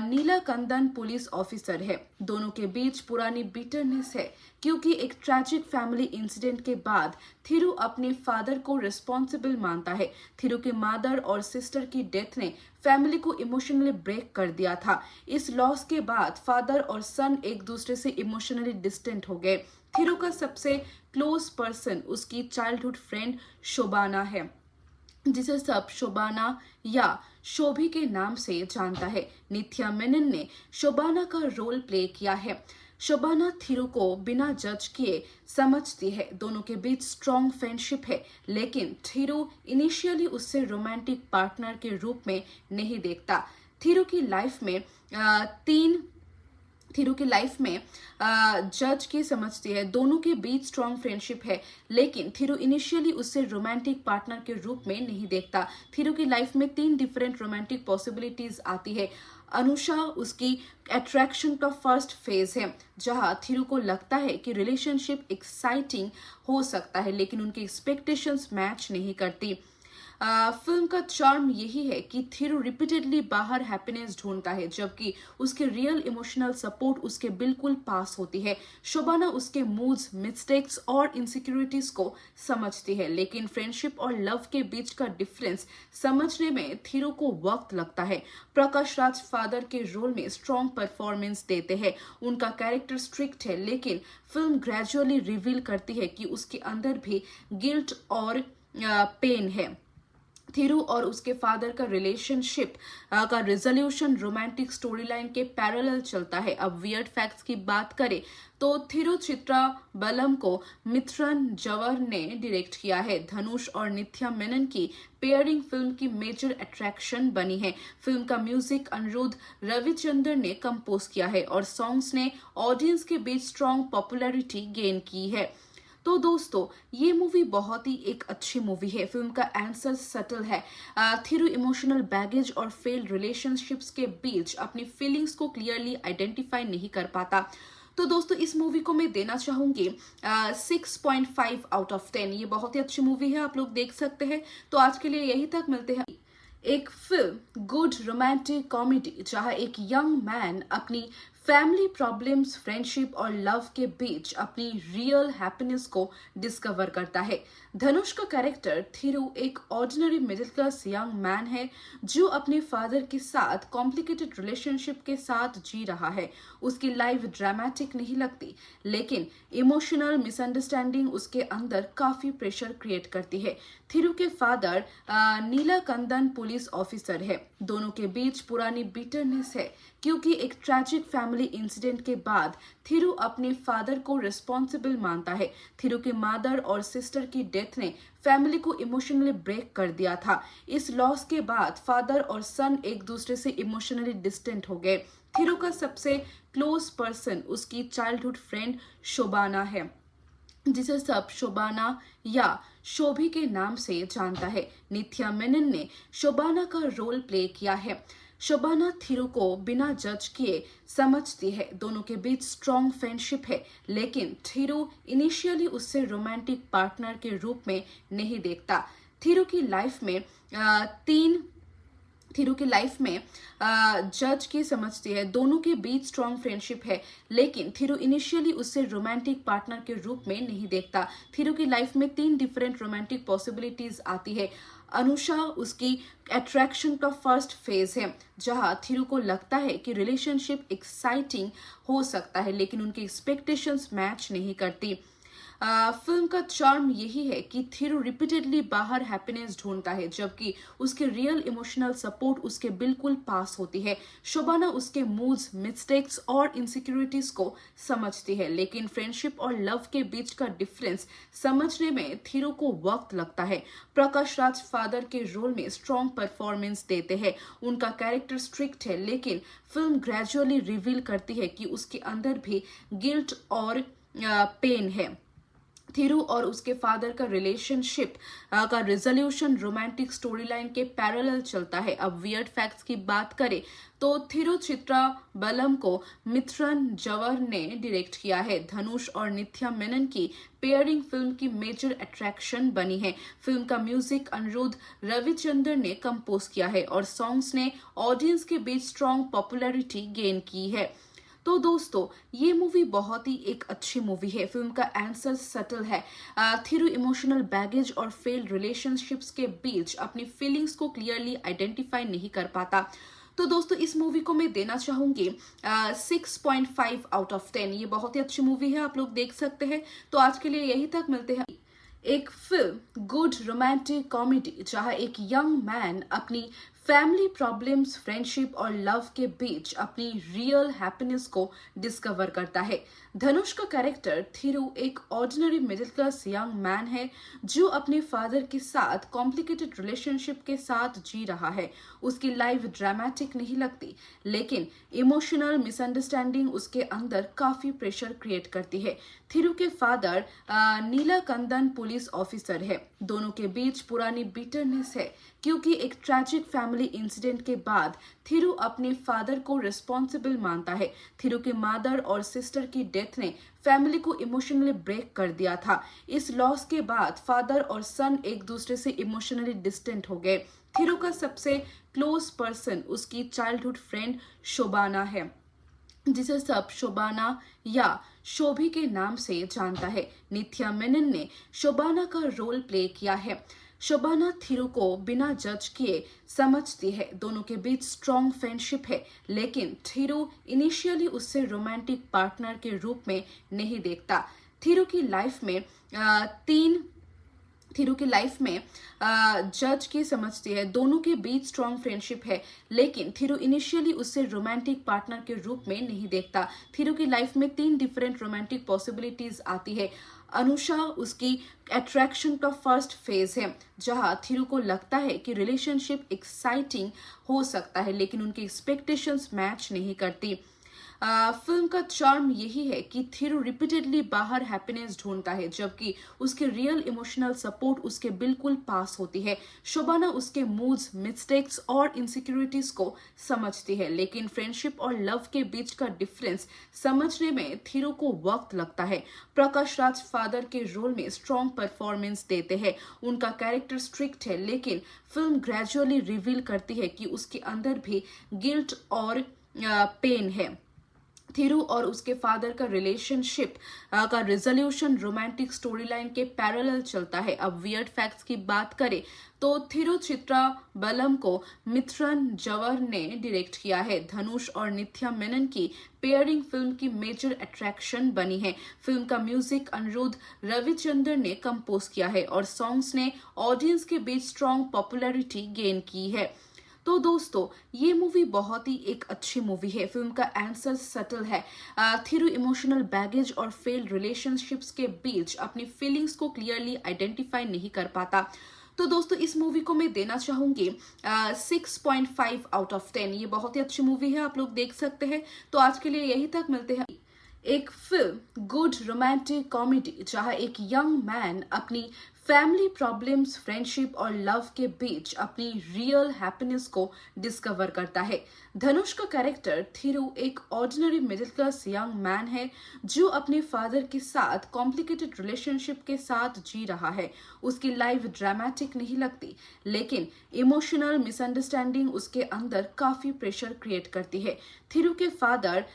नीलाकंदन पुलिस ऑफिसर है। दोनों के बीच पुरानी बिटरनेस है क्योंकि एक ट्रैजिक फैमिली इंसिडेंट के बाद थिरू अपने फादर को रिस्पॉन्सिबल मानता है। थिरू के मदर और सिस्टर की डेथ ने फैमिली को इमोशनली ब्रेक कर दिया था। इस लॉस के बाद फादर और सन एक दूसरे से इमोशनली डिस्टेंट हो गए। थिरू का सबसे क्लोज पर्सन उसकी चाइल्डहुड फ्रेंड शोबाना है, जिसे सब शोबाना या शोभी के नाम से जानता है। नित्या मेनन ने शोबाना का रोल प्ले किया है। शोबाना थिरू को बिना जज किए समझती है। दोनों के बीच स्ट्रॉन्ग फ्रेंडशिप है, लेकिन थिरू इनिशियली उससे रोमांटिक पार्टनर के रूप में नहीं देखता। थिरू की लाइफ में जज की समझती है। दोनों के बीच स्ट्रॉन्ग फ्रेंडशिप है, लेकिन थिरू इनिशियली उससे रोमांटिक पार्टनर के रूप में नहीं देखता। थिरू की लाइफ में 3 डिफरेंट रोमांटिक पॉसिबिलिटीज आती है। अनुषा उसकी अट्रैक्शन का फर्स्ट फेज है, जहां थिरू को लगता है कि रिलेशनशिप एक्साइटिंग हो सकता है, लेकिन उनकी एक्सपेक्टेशंस मैच नहीं करती। फिल्म का चार्म यही है कि थिरू रिपीटेडली बाहर हैप्पीनेस ढूंढता है, जबकि उसके रियल इमोशनल सपोर्ट उसके बिल्कुल पास होती है। शोबाना उसके मूड्स, मिस्टेक्स और इनसिक्योरिटीज को समझती है, लेकिन फ्रेंडशिप और लव के बीच का डिफरेंस समझने में थिरू को वक्त लगता है। प्रकाश राज फादर के रोल में स्ट्रॉन्ग परफॉर्मेंस देते हैं। उनका कैरेक्टर स्ट्रिक्ट है, लेकिन फिल्म ग्रेजुअली रिवील करती है कि उसके अंदर भी गिल्ट और पेन है। थिरू और उसके फादर का रिलेशनशिप का रिजोल्यूशन रोमांटिक स्टोरी लाइन के पैरेलल चलता है। अब वियर्ड फैक्ट्स की बात करें तो थिरू चित्रा बलम को मिथुन जवर ने डायरेक्ट किया है। धनुष और नित्या मेनन की पेयरिंग फिल्म की मेजर अट्रैक्शन बनी है। फिल्म का म्यूजिक अनिरुद्ध रविचंद्रन ने कंपोज किया है और सॉन्ग्स ने ऑडियंस के बीच स्ट्रॉन्ग पॉपुलैरिटी गेन की है। तो दोस्तों ये मूवी बहुत ही एक अच्छी मूवी है। फिल्म का आंसर सटल है। थिरू इमोशनल बैगेज और फेल्ड रिलेशनशिप्स के बीच अपनी फीलिंग्स को क्लियरली आइडेंटिफाई नहीं कर पाता। तो दोस्तों इस मूवी को मैं देना चाहूंगी 6.5 आउट ऑफ 10। ये बहुत ही अच्छी मूवी है, आप लोग देख सकते हैं। तो आज के लिए यही तक, मिलते हैं एक फिल्म गुड रोमांटिक कॉमेडी जहां एक यंग मैन अपनी फैमिली प्रॉब्लम्स, फ्रेंडशिप और लव के बीच अपनी रियल हैप्पीनेस को डिस्कवर करता है। धनुष का कैरेक्टर थिरू एक ordinary middle class young man है जो अपने फादर के साथ कॉम्प्लिकेटेड रिलेशनशिप के साथ जी रहा है। उसकी लाइफ ड्रामेटिक नहीं लगती, लेकिन इमोशनल मिसअंडरस्टैंडिंग उसके अंदर काफी प्रेशर क्रिएट करती है। थिरू के फादर नीलाकंदन पुलिस ऑफिसर है। दोनों के बीच पुरानी बिटरनेस है क्योंकि एक ट्रैजिक फैमिली इंसिडेंट के बाद थिरू अपने फादर को रिस्पॉन्सिबल मानता है। थिरू के मदर और सिस्टर की डेथ ने फैमिली को इमोशनली ब्रेक कर दिया था। इस लॉस के बाद फादर और सन एक दूसरे से इमोशनली डिस्टेंट हो गए। थिरू का सबसे क्लोज पर्सन उसकी चाइल्डहुड फ्रेंड शोबाना है, जिसे सब शोबाना या शोभी के नाम से जानता है। नित्या मेनन ने शोबाना का रोल प्ले किया है। शोबाना थिरू को बिना जज किए समझती है। दोनों के बीच स्ट्रॉन्ग फ्रेंडशिप है, लेकिन थिरू इनिशियली उससे रोमांटिक पार्टनर के रूप में नहीं देखता। थिरू की लाइफ में थिरू की लाइफ में जज की समझती है, दोनों के बीच स्ट्रॉन्ग फ्रेंडशिप है, लेकिन थिरू इनिशियली उससे रोमांटिक पार्टनर के रूप में नहीं देखता। थिरू की लाइफ में 3 डिफरेंट रोमांटिक पॉसिबिलिटीज आती है। अनुषा उसकी अट्रैक्शन का फर्स्ट फेज है, जहां थिरू को लगता है कि रिलेशनशिप एक्साइटिंग हो सकता है, लेकिन उनकी एक्सपेक्टेशंस मैच नहीं करती। फिल्म का चार्म यही है कि थिरू रिपीटेडली बाहर हैप्पीनेस ढूंढता है, जबकि उसके रियल इमोशनल सपोर्ट उसके बिल्कुल पास होती है। शोबाना उसके मूड्स, मिस्टेक्स और इनसिक्योरिटीज को समझती है, लेकिन फ्रेंडशिप और लव के बीच का डिफरेंस समझने में थिरू को वक्त लगता है। प्रकाश राज फादर के रोल में स्ट्रॉन्ग परफॉर्मेंस देते हैं। उनका कैरेक्टर स्ट्रिक्ट है, लेकिन फिल्म ग्रेजुअली रिवील करती है कि उसके अंदर भी गिल्ट और पेन है। थिरू और उसके फादर का रिलेशनशिप का रिजोल्यूशन रोमांटिक स्टोरी लाइन के पैरेलल चलता है। अब वियर्ड फैक्ट्स की बात करें तो थिरू चित्रा बलम को मिथुन जवर ने डायरेक्ट किया है। धनुष और नित्या मेनन की पेयरिंग फिल्म की मेजर अट्रैक्शन बनी है। फिल्म का म्यूजिक अनिरुद्ध रविचंद्रन ने कंपोज किया है और सॉन्ग्स ने ऑडियंस के बीच स्ट्रॉन्ग पॉपुलैरिटी गेन की है। तो दोस्तों, ये मूवी बहुत ही एक अच्छी मूवी है। फिल्म का आंसर सटल है। थिरू इमोशनल बैगेज और फेल्ड रिलेशनशिप्स के बीच अपनी फीलिंग्स को क्लियरली आइडेंटिफाई नहीं कर पाता। तो दोस्तों, इस मूवी को मैं देना चाहूंगी 6.5 आउट ऑफ 10। ये बहुत ही अच्छी मूवी है, आप लोग देख सकते हैं। तो आज के लिए यही तक, मिलते हैं एक फिल्म गुड रोमांटिक कॉमेडी, जहां एक यंग मैन अपनी फैमिली प्रॉब्लम्स, फ्रेंडशिप और लव के बीच अपनी रियल हैप्पीनेस को डिस्कवर करता है। धनुष का कैरेक्टर थिरू एक ordinary middle class young man है जो अपने फादर के साथ कॉम्प्लिकेटेड रिलेशनशिप के साथ जी रहा है। उसकी लाइफ ड्रामेटिक नहीं लगती, लेकिन इमोशनल मिसअंडरस्टैंडिंग उसके अंदर काफी प्रेशर क्रिएट करती है। थिरू के फादर नीलाकंदन पुलिस ऑफिसर है। दोनों के बीच पुरानी बिटरनेस है, क्योंकि एक ट्रैजिक फैमिली इंसिडेंट के बाद थिरू अपने फादर को रिस्पॉन्सिबल मानता है। थिरू के मदर और सिस्टर की डेथ ने फैमिली को इमोशनली ब्रेक कर दिया था। इस लॉस के बाद फादर और सन एक दूसरे से इमोशनली डिस्टेंट हो गए। थिरू का सबसे क्लोज पर्सन उसकी चाइल्डहुड फ्रेंड शोबाना है, जिसे सब शोबाना या शोभी के नाम से जानता है। नित्या मेनन ने शोबाना का रोल प्ले किया है। शोबाना थिरू को बिना जज किए समझती है। दोनों के बीच स्ट्रॉन्ग फ्रेंडशिप है, लेकिन थिरू इनिशियली उससे रोमांटिक पार्टनर के रूप में नहीं देखता। थिरू की लाइफ में जज की समझती है, दोनों के बीच स्ट्रॉन्ग फ्रेंडशिप है, लेकिन थिरू इनिशियली उससे रोमांटिक पार्टनर के रूप में नहीं देखता। थिरू की लाइफ में 3 डिफरेंट रोमांटिक पॉसिबिलिटीज आती है। अनुषा उसकी अट्रैक्शन का फर्स्ट फेज है, जहां थिरू को लगता है कि रिलेशनशिप एक्साइटिंग हो सकता है, लेकिन उनकी एक्सपेक्टेशंस मैच नहीं करती। फिल्म का चार्म यही है कि थिरू रिपीटेडली बाहर हैप्पीनेस ढूंढता है, जबकि उसके रियल इमोशनल सपोर्ट उसके बिल्कुल पास होती है। शोबाना उसके मूड्स, मिस्टेक्स और इनसिक्योरिटीज को समझती है, लेकिन फ्रेंडशिप और लव के बीच का डिफरेंस समझने में थिरू को वक्त लगता है। प्रकाश राज फादर के रोल में स्ट्रॉन्ग परफॉर्मेंस देते हैं। उनका कैरेक्टर स्ट्रिक्ट है, लेकिन फिल्म ग्रेजुअली रिवील करती है कि उसके अंदर भी गिल्ट और पेन है। थिरू और उसके फादर का रिलेशनशिप का रिजोल्यूशन रोमांटिक स्टोरी लाइन के पैरेलल चलता है। अब वियर्ड फैक्ट्स की बात करें तो थिरू चित्रा बलम को मिथुन जवर ने डायरेक्ट किया है। धनुष और नित्या मेनन की पेयरिंग फिल्म की मेजर अट्रैक्शन बनी है। फिल्म का म्यूजिक अनिरुद्ध रविचंद्रन ने कंपोज किया है और सॉन्ग्स ने ऑडियंस के बीच स्ट्रॉन्ग पॉपुलैरिटी गेन की है। तो दोस्तों, ये मूवी बहुत ही एक अच्छी मूवी है। फिल्म का आंसर सटल है। थिरू इमोशनल बैगेज और फेल्ड रिलेशनशिप्स के बीच अपनी फीलिंग्स को क्लियरली आइडेंटिफाई नहीं कर पाता। तो दोस्तों, इस मूवी को मैं देना चाहूंगी 6.5 आउट ऑफ 10। ये बहुत ही अच्छी मूवी है, आप लोग देख सकते हैं। तो आज के लिए यही तक, मिलते हैं एक फिल्म गुड रोमांटिक कॉमेडी, जहां एक यंग मैन अपनी फैमिली प्रॉब्लम्स, फ्रेंडशिप और लव के बीच अपनी रियल हैप्पीनेस को डिस्कवर करता है। धनुष का कैरेक्टर थिरु एक ordinary middle class young man है जो अपने फादर के साथ कॉम्प्लिकेटेड रिलेशनशिप के साथ जी रहा है। उसकी लाइफ ड्रामेटिक नहीं लगती, लेकिन इमोशनल मिसअंडरस्टैंडिंग उसके अंदर काफी प्रेशर क्रिएट करती है। थिरु के फादर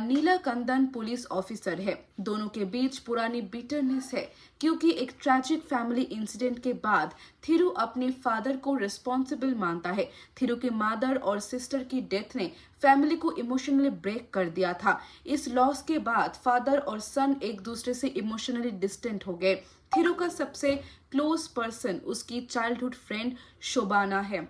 नीलाकंदन पुलिस ऑफिसर है। दोनों के बीच पुरानी बिटरनेस है क्योंकि एक ट्रैजिक फैमिली इंसिडेंट के बाद थिरु अपने फादर को रिस्पॉन्सिबल मानता है। थिरु के मदर और सिस्टर की डेथ ने फैमिली को इमोशनली ब्रेक कर दिया था। इस लॉस के बाद फादर और सन एक दूसरे से इमोशनली डिस्टेंट हो गए। थिरु का सबसे क्लोज पर्सन उसकी चाइल्डहुड फ्रेंड शोबाना है,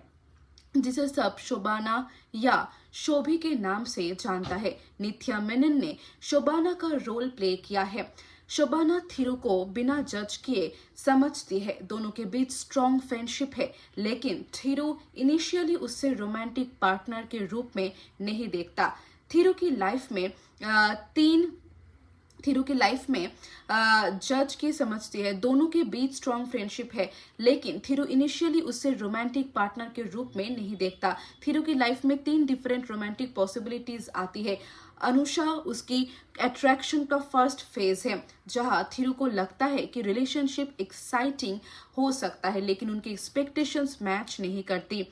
जिसे सब शोबाना या शोभी के नाम से जानता है। नित्या मेनन ने शोबाना का रोल प्ले किया है। शोबाना थिरु को बिना जज किए समझती है। दोनों के बीच स्ट्रॉन्ग फ्रेंडशिप है, लेकिन थिरु इनिशियली उससे रोमांटिक पार्टनर के रूप में नहीं देखता। थिरु की लाइफ में जज की समझती है। दोनों के बीच स्ट्रॉन्ग फ्रेंडशिप है, लेकिन थिरु इनिशियली उससे रोमांटिक पार्टनर के रूप में नहीं देखता। थिरु की लाइफ में 3 डिफरेंट रोमांटिक पॉसिबिलिटीज आती है। अनुषा उसकी अट्रैक्शन का फर्स्ट फेज है, जहां थिरु को लगता है कि रिलेशनशिप एक्साइटिंग हो सकता है, लेकिन उनकी एक्सपेक्टेशंस मैच नहीं करती।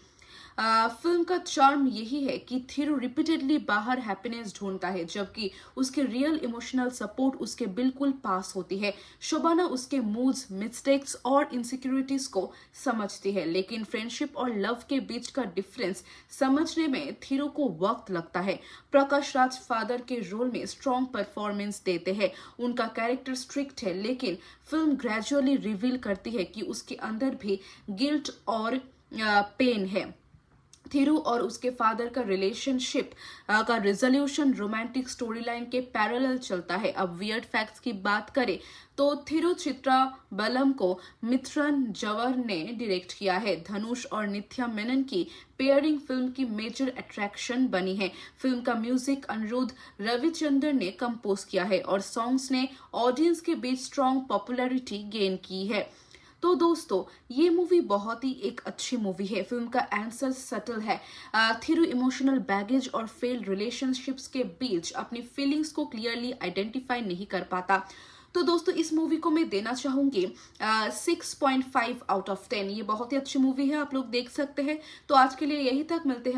फिल्म का चार्म यही है कि थिरु रिपीटेडली बाहर हैप्पीनेस ढूंढता है, जबकि उसके रियल इमोशनल सपोर्ट उसके बिल्कुल पास होती है। शोबाना उसके मूड्स, मिस्टेक्स और इनसिक्योरिटीज को समझती है, लेकिन फ्रेंडशिप और लव के बीच का डिफरेंस समझने में थिरु को वक्त लगता है। प्रकाश राज फादर के रोल में स्ट्रॉन्ग परफॉर्मेंस देते हैं। उनका कैरेक्टर स्ट्रिक्ट है, लेकिन फिल्म ग्रेजुअली रिवील करती है कि उसके अंदर भी गिल्ट और पेन है। थिरु और उसके फादर का रिलेशनशिप का रिजोल्यूशन रोमांटिक स्टोरी लाइन के पैरेलल चलता है। अब वियर्ड फैक्ट्स की बात करें तो थिरु चित्रा बलम को मिथुन जवर ने डायरेक्ट किया है। धनुष और नित्या मेनन की पेयरिंग फिल्म की मेजर अट्रैक्शन बनी है। फिल्म का म्यूजिक अनिरुद्ध रविचंद्रन ने कंपोज किया है और सॉन्ग्स ने ऑडियंस के बीच स्ट्रॉन्ग पॉपुलैरिटी गेन की है। तो दोस्तों, ये मूवी बहुत ही एक अच्छी मूवी है। फिल्म का आंसर सटल है। थिरु इमोशनल बैगेज और फेल्ड रिलेशनशिप्स के बीच अपनी फीलिंग्स को क्लियरली आइडेंटिफाई नहीं कर पाता। तो दोस्तों, इस मूवी को मैं देना चाहूंगी 6.5 आउट ऑफ 10। ये बहुत ही अच्छी मूवी है, आप लोग देख सकते हैं। तो आज के लिए यही तक, मिलते हैं